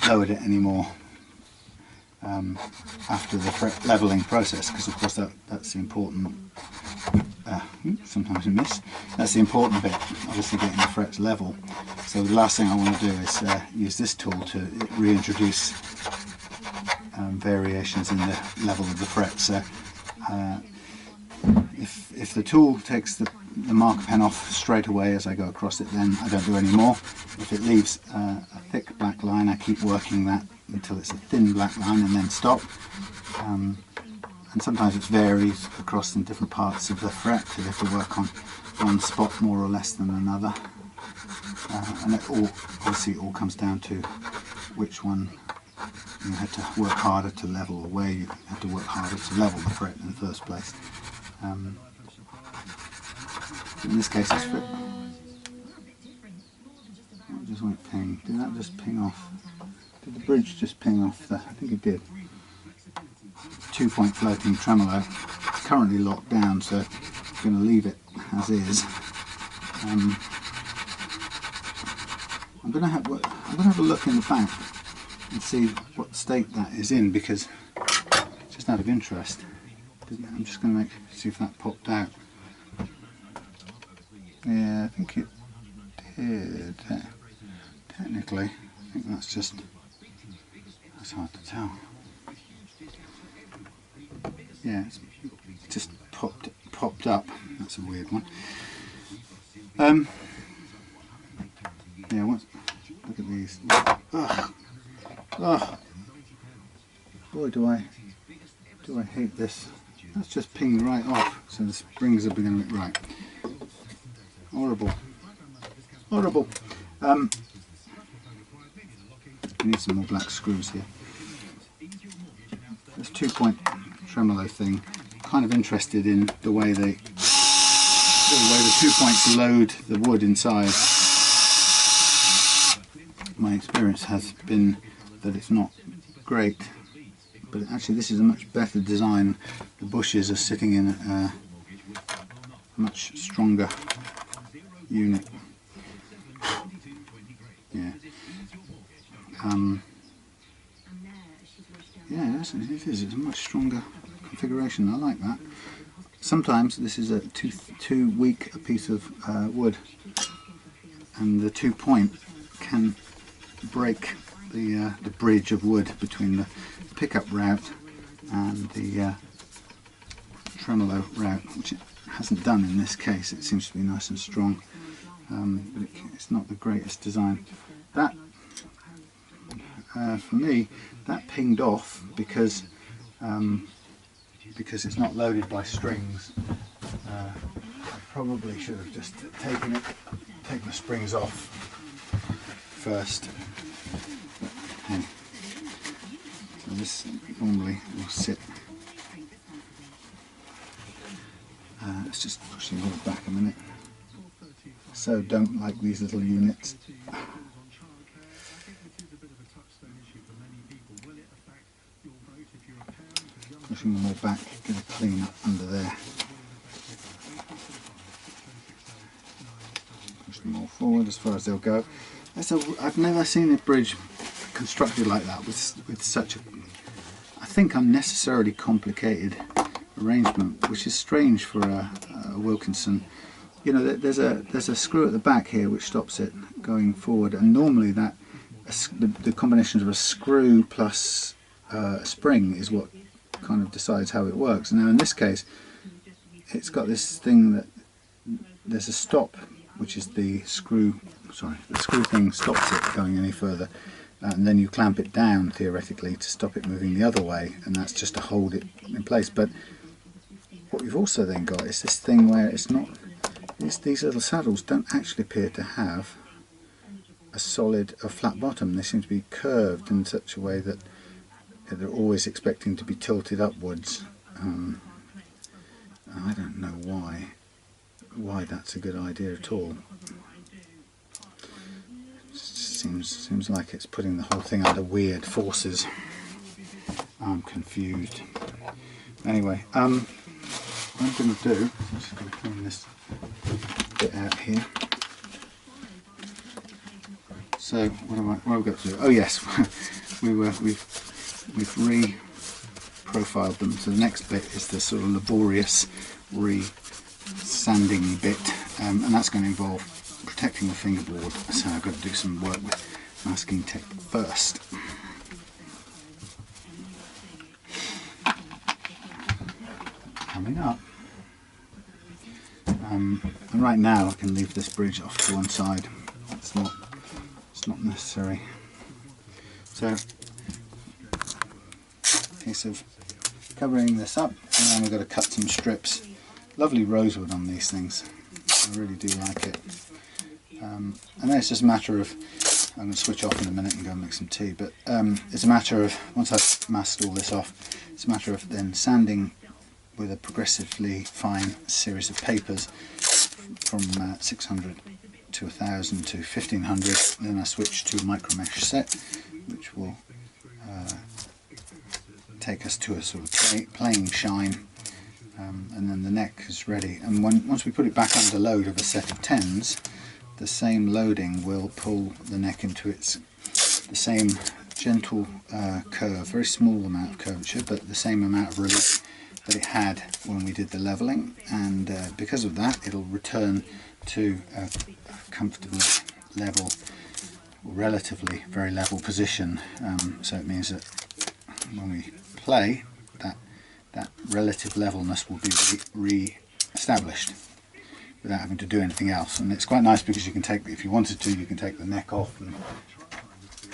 lowered it anymore after the fret leveling process, because of course that's the important, sometimes we miss, that's the important bit, obviously getting the frets level. So the last thing I want to do is use this tool to reintroduce variations in the level of the fret. So if the tool takes the marker pen off straight away as I go across it, then I don't do any more. If it leaves a thick black line, I keep working that until it's a thin black line and then stop. And sometimes it varies across in different parts of the fret, so you have to work on one spot more or less than another. And it all, obviously it all comes down to which one you had to work harder to level, or where you had to work harder to level the fret in the first place. In this case, it's fit. It just went ping. Did that just ping off? Did the bridge just ping off there? I think it did. 2-point floating tremolo. It's currently locked down, so I'm going to leave it as is. I'm going to have a look in the back and see what state that is in, because just out of interest, I'm just going to see if that popped out. Yeah, I think it did. Technically, I think that's hard to tell. Yeah, it's just popped up. That's a weird one. Yeah, look at these. Ugh. Ugh. Boy, do I hate this. That's just pinged right off, so the springs are beginning to right. Horrible. Horrible. We need some more black screws here. This 2-point tremolo thing, kind of interested in the way the 2 points load the wood inside. My experience has been that it's not great, but actually this is a much better design. The bushes are sitting in a much stronger unit. Yeah. Yeah, it is. It's a much stronger configuration. I like that. Sometimes this is a too weak a piece of wood, and the 2-point can break the bridge of wood between the pickup route and the tremolo route, which it hasn't done in this case. It seems to be nice and strong, but it's not the greatest design. That, for me, that pinged off because it's not loaded by strings. I probably should have just taken the springs off first. But, so this normally will sit. Let's just push the wood back a minute. So don't like these little units. Pushing them all back, get a clean up under there. Push them all forward as far as they'll go. I've never seen a bridge constructed like that with such a, I think, unnecessarily complicated arrangement, which is strange for a Wilkinson. You know, there's a screw at the back here which stops it going forward, and normally that the combination of a screw plus a spring is what kind of decides how it works. Now in this case, it's got this thing that there's a stop, which is the screw. Sorry, the screw thing stops it going any further, and then you clamp it down theoretically to stop it moving the other way, and that's just to hold it in place. But what you've also then got is this thing where it's not. These little saddles don't actually appear to have a flat bottom. They seem to be curved in such a way that they're always expecting to be tilted upwards. I don't know why that's a good idea at all. It seems like it's putting the whole thing under weird forces. I'm confused. Anyway, what I'm going to do, I'm just going to clean this bit out here. So what have we got to do? Oh yes, we've re-profiled them. So the next bit is the sort of laborious re-sanding bit, and that's going to involve protecting the fingerboard. So I've got to do some work with masking tape first. Coming up. And right now I can leave this bridge off to one side. It's not necessary. So, case of covering this up, and then we've got to cut some strips. Lovely rosewood on these things. I really do like it. And then it's just a matter of, I'm going to switch off in a minute and go and make some tea, but it's a matter of, once I've masked all this off, it's a matter of then sanding with a progressively fine series of papers from 600 to 1000 to 1500. Then I switch to a micro mesh set, which will take us to a sort of playing shine, and then the neck is ready. And once we put it back under load of a set of 10s, the same loading will pull the neck into the same gentle curve, very small amount of curvature, but the same amount of relief that it had when we did the leveling, and because of that it'll return to a comfortably level, relatively very level position. So it means that when we play, that relative levelness will be re-established without having to do anything else. And it's quite nice because you can take, if you wanted to, you can take the neck off and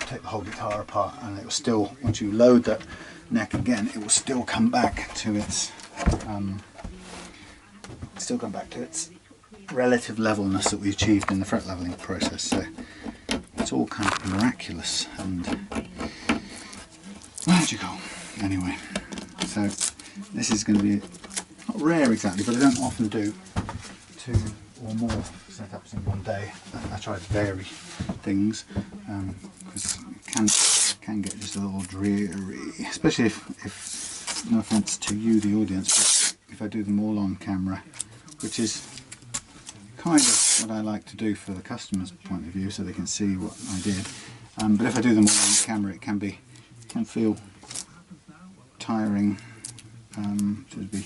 take the whole guitar apart, and it will still, once you load that neck again, it will still come back to its relative levelness that we achieved in the fret leveling process. So it's all kind of miraculous and magical. Anyway, so this is going to be not rare exactly, but I don't often do 2 or more setups in one day. I try to vary things because it can get just a little dreary, especially if, no offence to you the audience, but if I do them all on camera, which is kind of what I like to do for the customer's point of view, so they can see what I did. But if I do them all on camera, it can feel tiring to be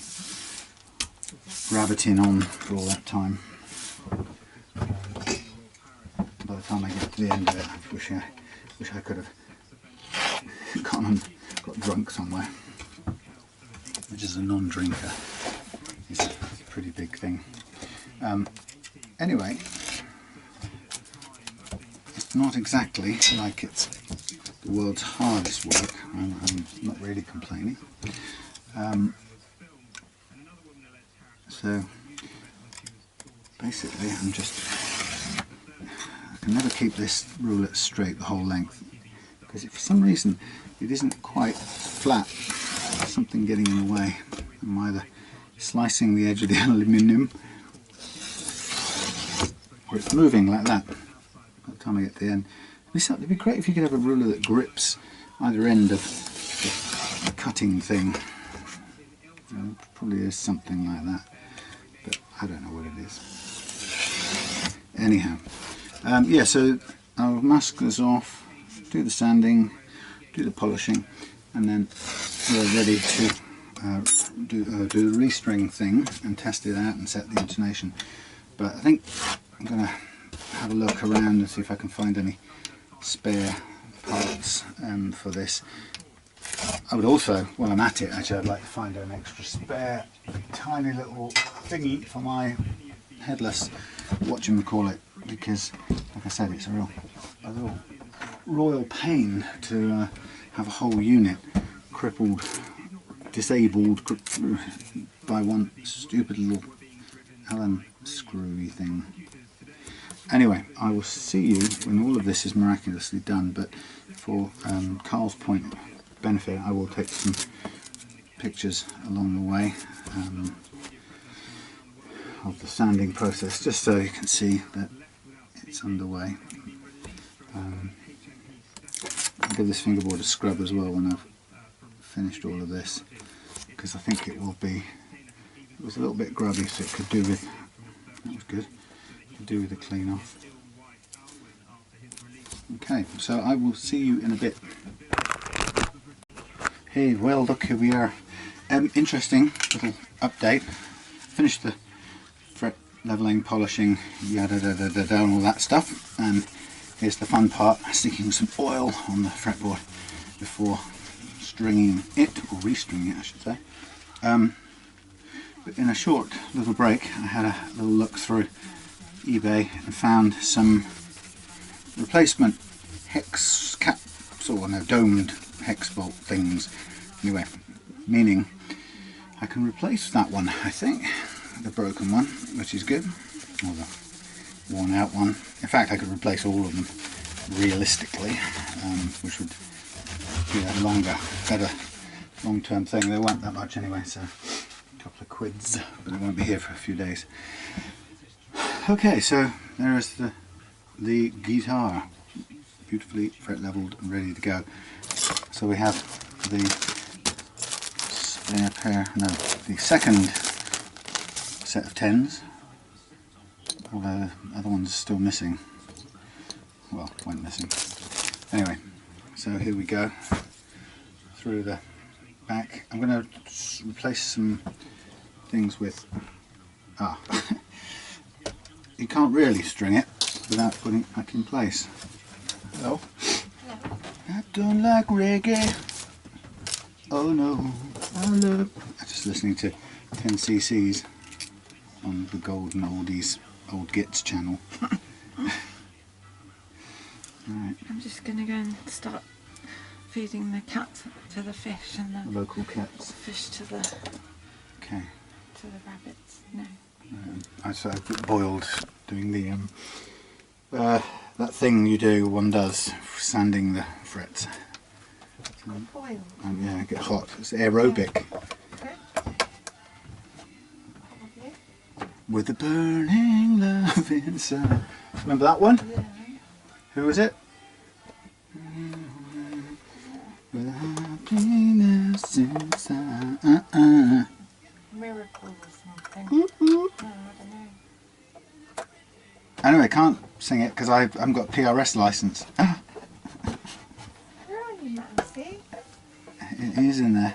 rabbiting on for all that time. By the time I get to the end of it, I wish I could have gone and got drunk somewhere, which is a non-drinker. It's a pretty big thing. Anyway, it's not exactly like it's the world's hardest work. I'm not really complaining. So basically I can never keep this ruler straight the whole length, because if for some reason it isn't quite flat, there's something getting in the way. I'm either slicing the edge of the aluminium, or it's moving like that by the time I get to the end. It'd be great if you could have a ruler that grips either end of the cutting thing. Probably is something like that, but I don't know what it is. Anyhow, yeah, so I'll mask this off, do the sanding, do the polishing, and then we're ready to do the restring thing and test it out and set the intonation. But I think I'm going to have a look around and see if I can find any spare parts for this. I would also, while I'm at it, actually I'd like to find an extra spare tiny little thingy for my headless whatchamacallit, because like I said, it's a real royal pain to have a whole unit crippled, disabled by one stupid little Allen screwy thing. Anyway, I will see you when all of this is miraculously done, but for Karl's benefit, I will take some pictures along the way of the sanding process, just so you can see that it's underway. I'll give this fingerboard a scrub as well when I've finished all of this, because I think it will be, it was a little bit grubby, so it could do with, that was good, could do with a clean off. Okay, so I will see you in a bit. Hey, well look, here we are. Interesting little update. Finished the fret leveling, polishing, yada da da da da, and all that stuff. And here's the fun part: sticking some oil on the fretboard before stringing it, or restringing it, I should say. But in a short little break, I had a little look through eBay and found some replacement hex caps, or no, domed hex bolt things. Anyway, meaning I can replace that one, I think, the broken one, which is good, or the worn out one. In fact, I could replace all of them realistically, which would be a longer, better long-term thing. They weren't that much anyway, so a couple of quids, but it won't be here for a few days. Okay, so there is the guitar, beautifully fret leveled and ready to go. So we have the the second set of 10s, although the other one's still missing. Well, went missing. Anyway, so here we go through the back. I'm going to replace some things with, you can't really string it without putting it back in place. Hello? I don't like reggae. Oh no, I'm just listening to 10cc's on the Golden Oldies Old Gits channel. Right. I'm just going to go and start feeding the cats to the fish and the local cats. Fish to the rabbits. No. I boiled doing the that thing you do, one does, sanding the frets. Boil. Yeah, get hot. It's aerobic. Probably. With a burning love inside. Remember that one? Yeah. Who was it? With happiness inside. Miracle or something. No, I don't know. Anyway, I can't sing it because I haven't got a PRS license. You're on your mousey. It is in there.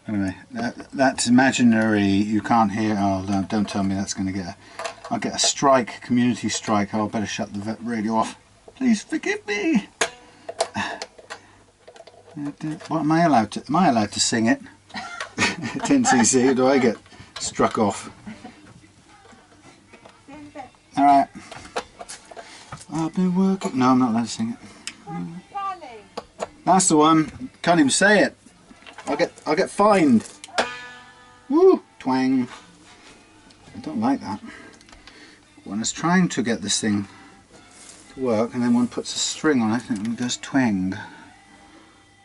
Anyway, that's imaginary. You can't hear. Oh, no, don't tell me that's going to get. I'll get a strike, community strike. I'll better shut the radio off. Please forgive me. What am I allowed to? Am I allowed to sing it? 10cc. Or do I get struck off? All right. I've been working. No, I'm not allowed to sing it. That's the one. Can't even say it. I'll get fined. Woo! Twang. I don't like that. One is trying to get this thing to work, and then one puts a string on it, and it does twang.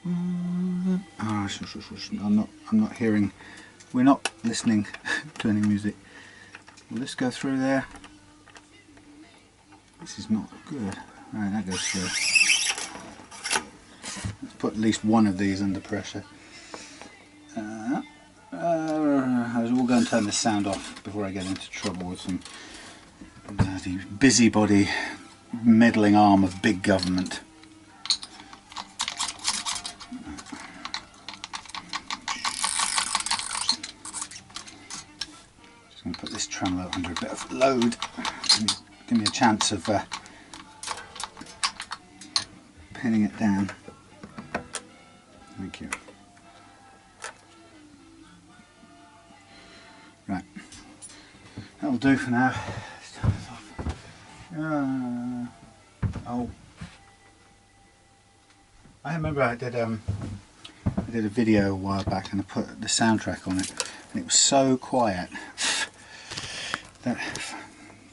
Oh, I'm not hearing. We're not listening to any music. Will this go through there? This is not good. Right, that goes through. Let's put at least one of these under pressure. I was all going to turn this sound off before I get into trouble with some bloody busybody meddling arm of big government. Just going to put this tremolo under a bit of load. Give me a chance of pinning it down. Thank you. Right, that'll do for now. Oh, I remember I did a video a while back, and I put the soundtrack on it, and it was so quiet that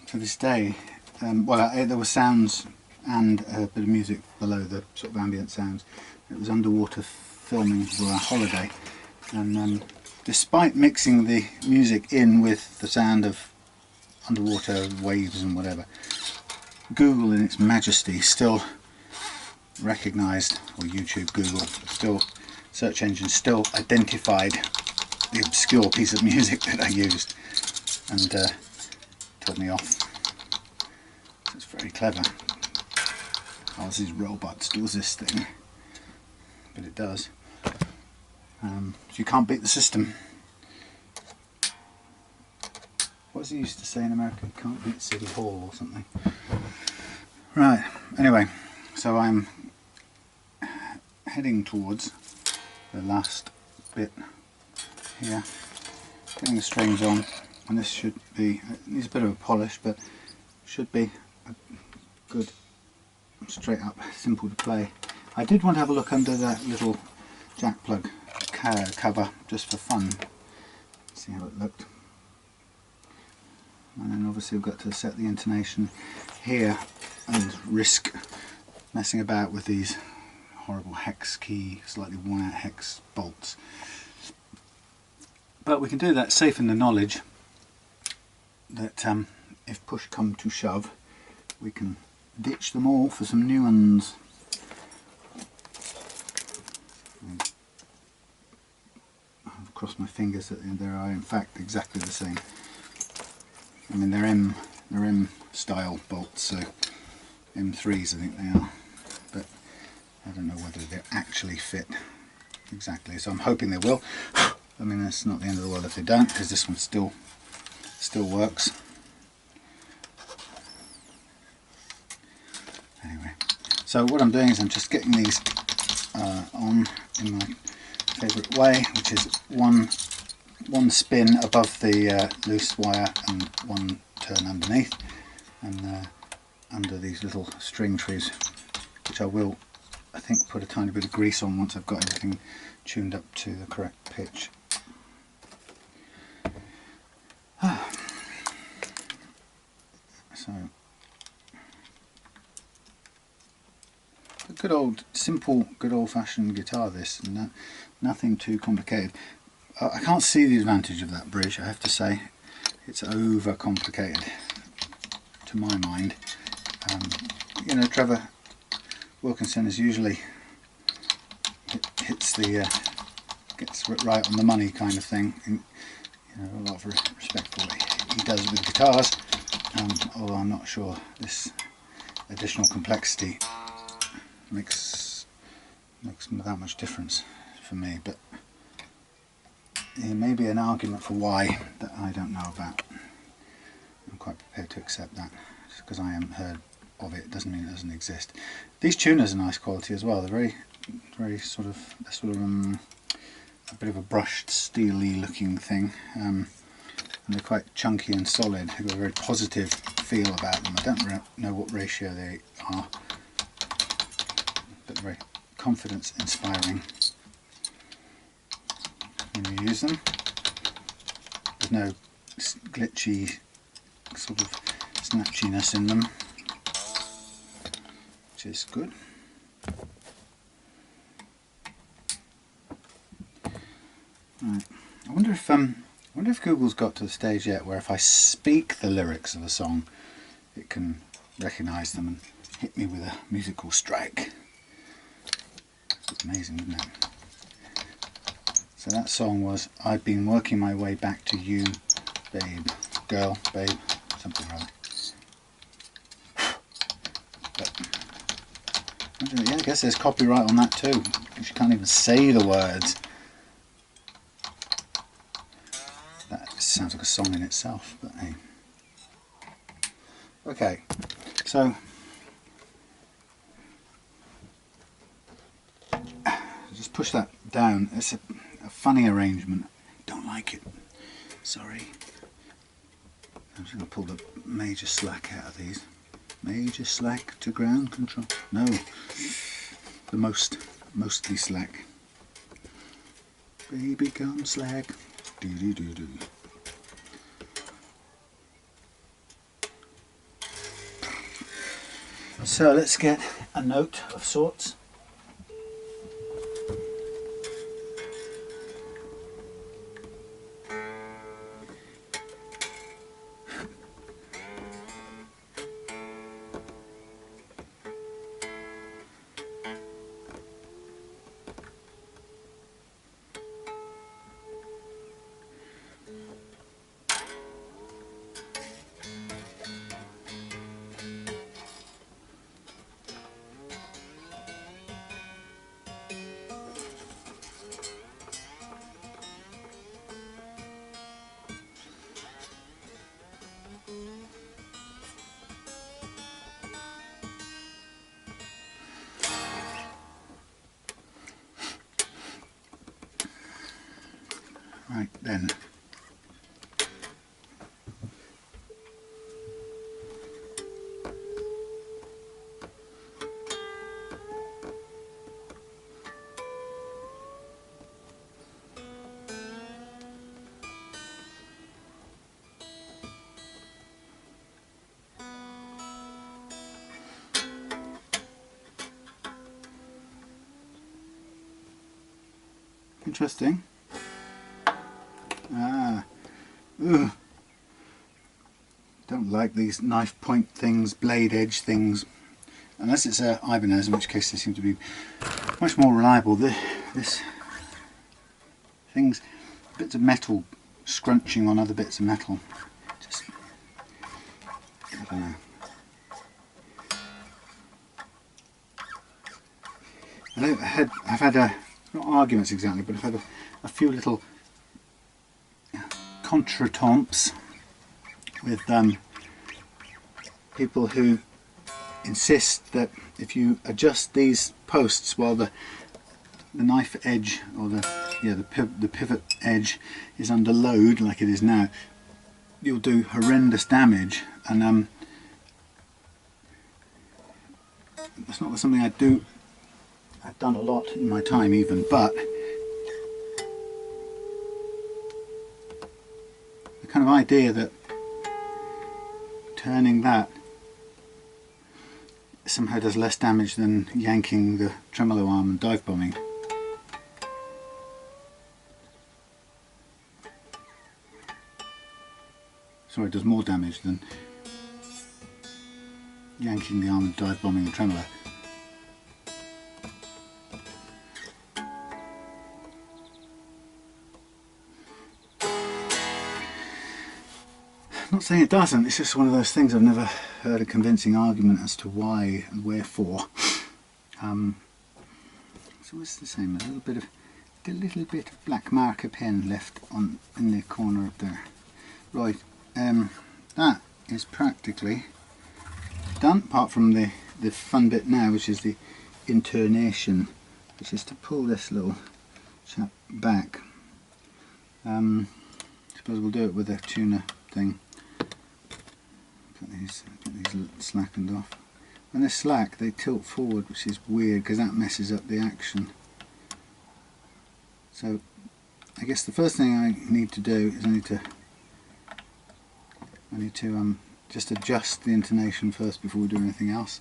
to this day, there were sounds and a bit of music below the sort of ambient sounds. It was underwater filming for our holiday, and despite mixing the music in with the sound of underwater waves and whatever. Google in its majesty still recognised, or YouTube, Google, still, search engine still identified the obscure piece of music that I used and told me off. So it's very clever. Oh, this is robots, does this thing, but it does. So you can't beat the system. What was it used to say in America? You can't beat City Hall or something. Right, anyway, so I'm heading towards the last bit here, getting the strings on, and this should be, it needs a bit of a polish, but should be a good, straight up, simple to play. I did want to have a look under that little jack plug cover just for fun, see how it looked. And then obviously we've got to set the intonation here and risk messing about with these horrible hex key, slightly worn out hex bolts. But we can do that safe in the knowledge that if push come to shove, we can ditch them all for some new ones. I've crossed my fingers that they are in fact exactly the same. I mean, they're M style bolts, so M3s I think they are, but I don't know whether they actually fit exactly, so I'm hoping they will. I mean, that's not the end of the world if they don't, because this one still works. Anyway, so what I'm doing is I'm just getting these on in my favourite way, which is one spin above the loose wire and one turn underneath, and under these little string trees, which I will, I think, put a tiny bit of grease on once I've got everything tuned up to the correct pitch. So a good old simple, good old-fashioned guitar, this, and nothing too complicated. I can't see the advantage of that bridge, I have to say. It's over complicated to my mind. You know, Trevor Wilkinson is usually gets right on the money kind of thing. And, you know, a lot of respect for what he does with guitars. Although I'm not sure this additional complexity makes that much difference for me, but there may be an argument for why that I don't know about. I'm quite prepared to accept that. Just because I haven't heard of it doesn't mean it doesn't exist. These tuners are nice quality as well. They're very sort of a bit of a brushed, steely looking thing, and they're quite chunky and solid. They've got a very positive feel about them. I don't know what ratio they are, but very confidence inspiring when you use them. There's no glitchy sort of snatchiness in them, which is good. Right. I wonder if Google's got to the stage yet where if I speak the lyrics of a song, it can recognise them and hit me with a musical strike. It's amazing, isn't it? So that song was "I've been working my way back to you, babe, girl, babe," something or other. But yeah, I guess there's copyright on that too, because you can't even say the words. That sounds like a song in itself, but hey. Okay, so just push that down. It's a funny arrangement. Don't like it. Sorry. I'm just going to pull the major slack out of these. Major slack to ground control. No, the mostly slack. Baby come slack. Do do do do. So let's get a note of sorts. Right then. Interesting. Ugh. Don't like these knife point things, blade edge things, unless it's a Ibanez, in which case they seem to be much more reliable. This things, bits of metal scrunching on other bits of metal. Just, I don't know. I've had not arguments exactly, but I've had a few little contretemps with people who insist that if you adjust these posts while the knife edge or the pivot edge is under load like it is now, you'll do horrendous damage. And that's not something I've done a lot in my time even, but the kind of idea that turning that somehow does less damage than yanking the tremolo arm and dive bombing. Sorry, it does more damage than yanking the arm and dive bombing the tremolo. Not saying it doesn't, it's just one of those things I've never heard a convincing argument as to why and wherefore. It's always the same, a little bit of black marker pen left in the corner up there. Right, that is practically done, apart from the fun bit now, which is the intonation, which is to pull this little chap back. Suppose we'll do it with a tuner thing. Get these slackened off. When they're slack, they tilt forward, which is weird because that messes up the action. So I guess the first thing I need to do is I need to just adjust the intonation first before we do anything else.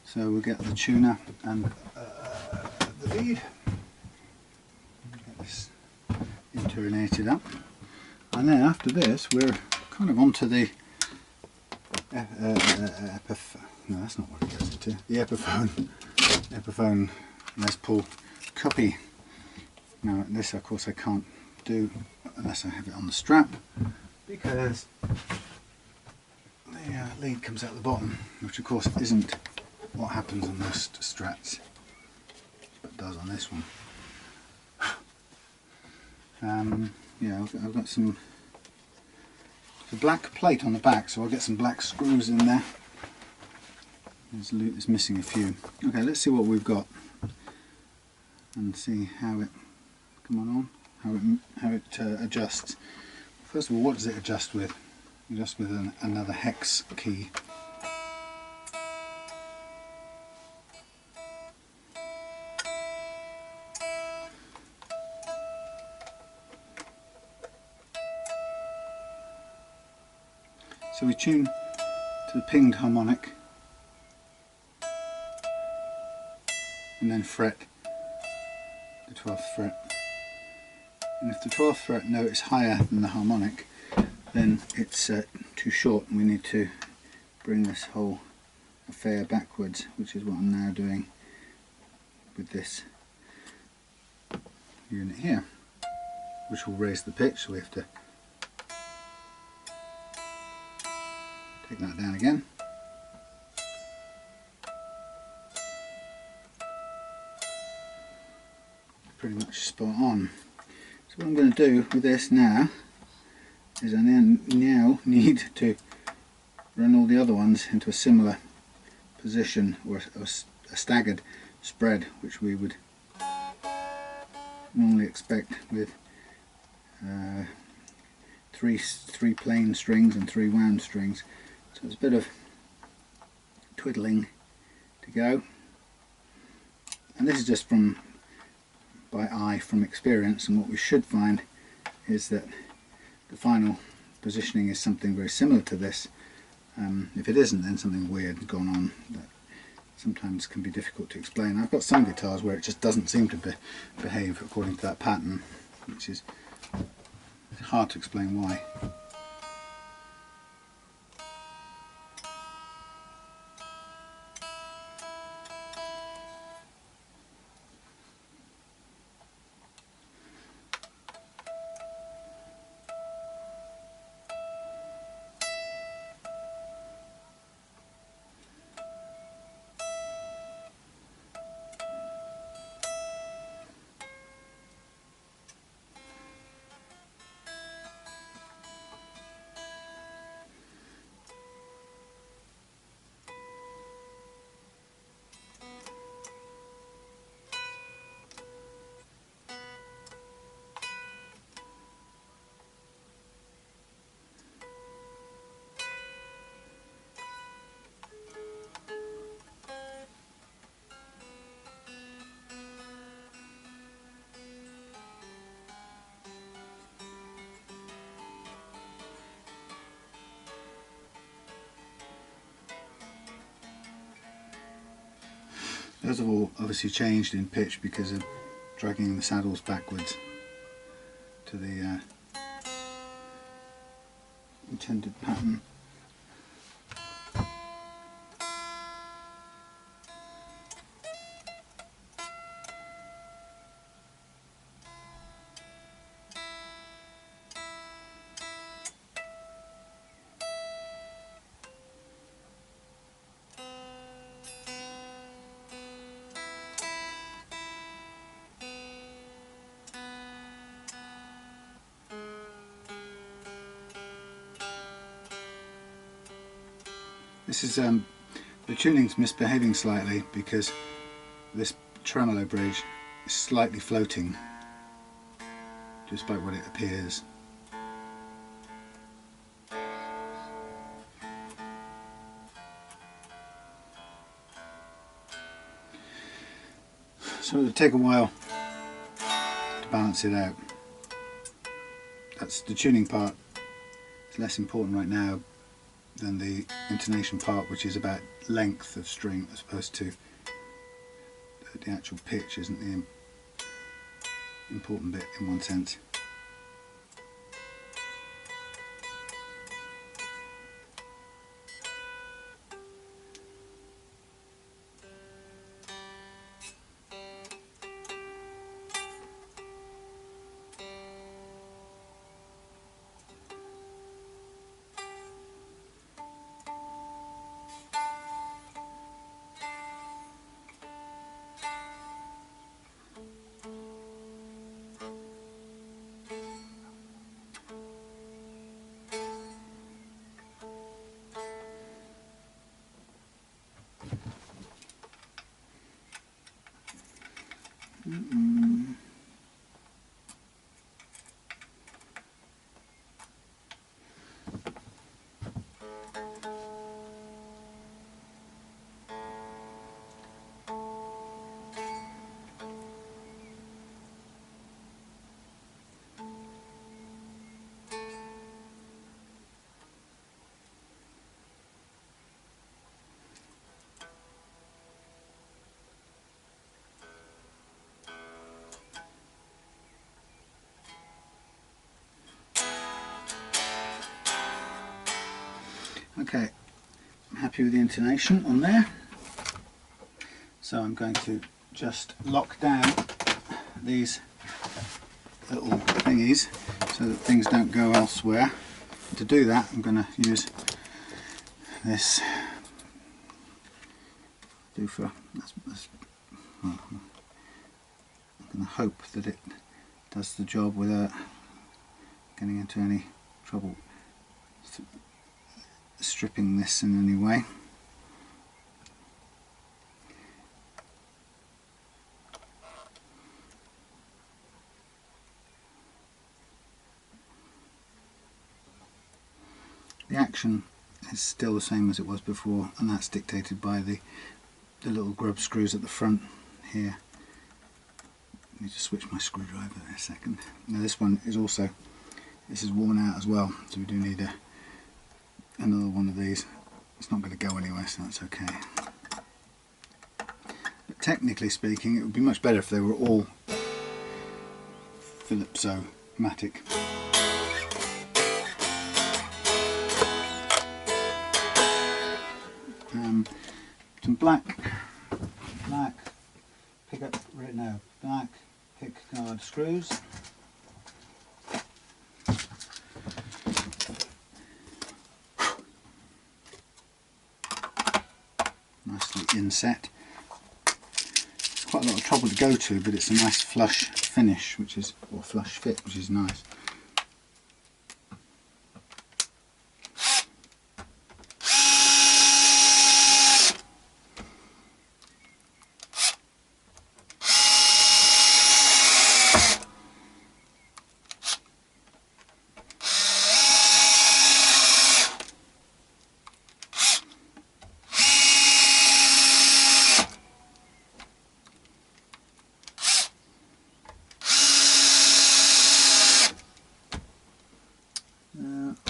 So we'll get the tuner and the lead. Get this intonated up, and then after this we're kind of onto the no, that's not what it goes into. The Epiphone Les Paul Cuppy. Now this, of course, I can't do unless I have it on the strap, because the lead comes out the bottom, which of course isn't what happens on most Strats, but it does on this one. Yeah, I've got some black plate on the back, so I'll get some black screws in there. It's missing a few. Okay, let's see what we've got and see how it adjusts. First of all, what does it adjust with? Adjust with another hex key. So we tune to the pinged harmonic and then fret the 12th fret. And if the 12th fret note is higher than the harmonic, then it's too short and we need to bring this whole affair backwards, which is what I'm now doing with this unit here, which will raise the pitch, so we have to take that down again. Pretty much spot on. So what I'm going to do with this now is I now need to run all the other ones into a similar position, or a staggered spread, which we would normally expect with three plain strings and 3 wound strings. So it's a bit of twiddling to go, and this is just by eye from experience, and what we should find is that the final positioning is something very similar to this. If it isn't, then something weird has gone on that sometimes can be difficult to explain. I've got some guitars where it just doesn't seem to behave according to that pattern, which is hard to explain why. Those have all obviously changed in pitch because of dragging the saddles backwards to the intended pattern. This is the tuning's misbehaving slightly because this tremolo bridge is slightly floating, despite what it appears. So it'll take a while to balance it out. That's the tuning part. It's less important right now than the intonation part, which is about length of string as opposed to the actual pitch isn't the important bit in one sense. Okay, I'm happy with the intonation on there, so I'm going to just lock down these little thingies so that things don't go elsewhere. And to do that, I'm going to use this I'm going to hope that it does the job without getting into any trouble stripping this in any way. action is still the same as it was before, and that's dictated by the little grub screws at the front here. Let me just switch my screwdriver in a second. Now this one is also, this is worn out as well, so we do need another one of these. It's not going to go anywhere, so that's okay. But technically speaking, it would be much better if they were all Phillips-o-matic. Some black pickup, no, black pick guard screws. Nicely inset. It's quite a lot of trouble to go to, but it's a nice flush finish, or flush fit, which is nice.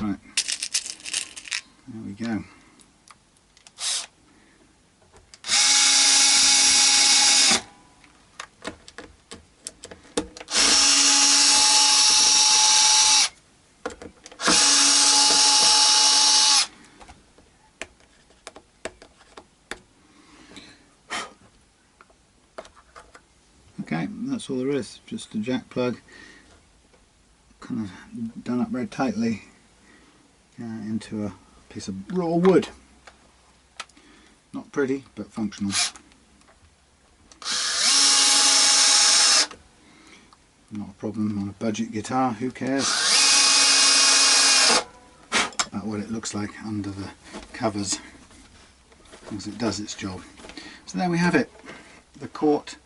Right, there we go. Okay, that's all there is, just a jack plug, kind of done up very tightly into a piece of raw wood. Not pretty, but functional. Not a problem on a budget guitar, who cares about what it looks like under the covers, as long as it does its job. So there we have it, the Cort.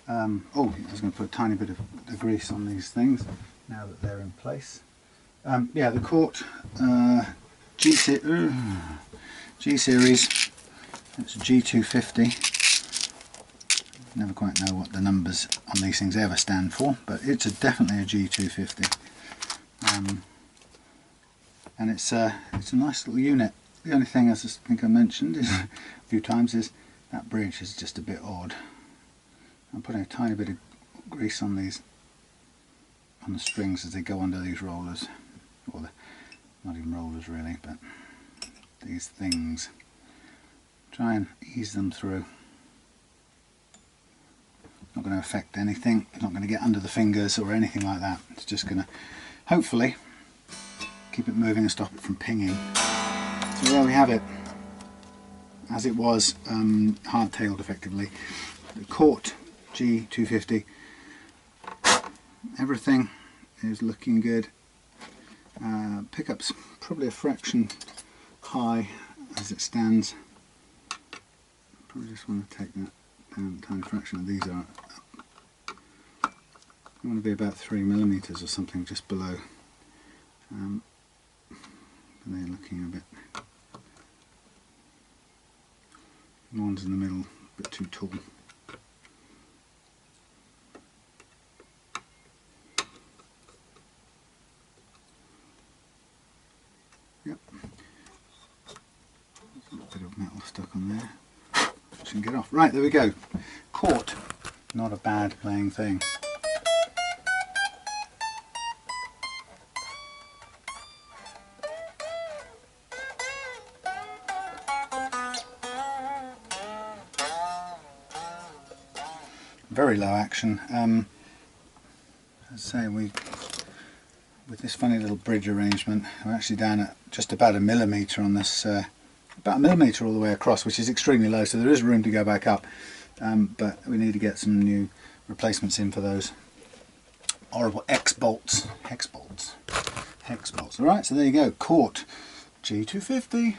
Oh, I was going to put a tiny bit of the grease on these things now that they're in place. Yeah, the Cort G series, it's a G250. Never quite know what the numbers on these things ever stand for, but it's definitely a G250. And it's a nice little unit. The only thing, as I think I mentioned is, a few times, is that bridge is just a bit odd. I'm putting a tiny bit of grease on these, on the strings as they go under these rollers, or not even rollers really, but these things. Try and ease them through. Not going to affect anything, it's not going to get under the fingers or anything like that. It's just going to hopefully keep it moving and stop it from pinging. So there we have it, as it was, hard-tailed effectively. The Cort G250. Everything is looking good. Pickup's probably a fraction high as it stands. Probably just want to take that down a tiny fraction of these are. I want to be about 3mm or something just below. But they're looking a bit. The ones in the middle a bit too tall. Yep. There's a little bit of metal stuck on there. Which can get off. Right, there we go. Cort. Not a bad playing thing. Very low action. As I say, with this funny little bridge arrangement, we're actually down at just about a millimetre on this, about a millimetre all the way across, which is extremely low, so there is room to go back up, but we need to get some new replacements in for those horrible hex bolts. Alright, so there you go, Cort G250.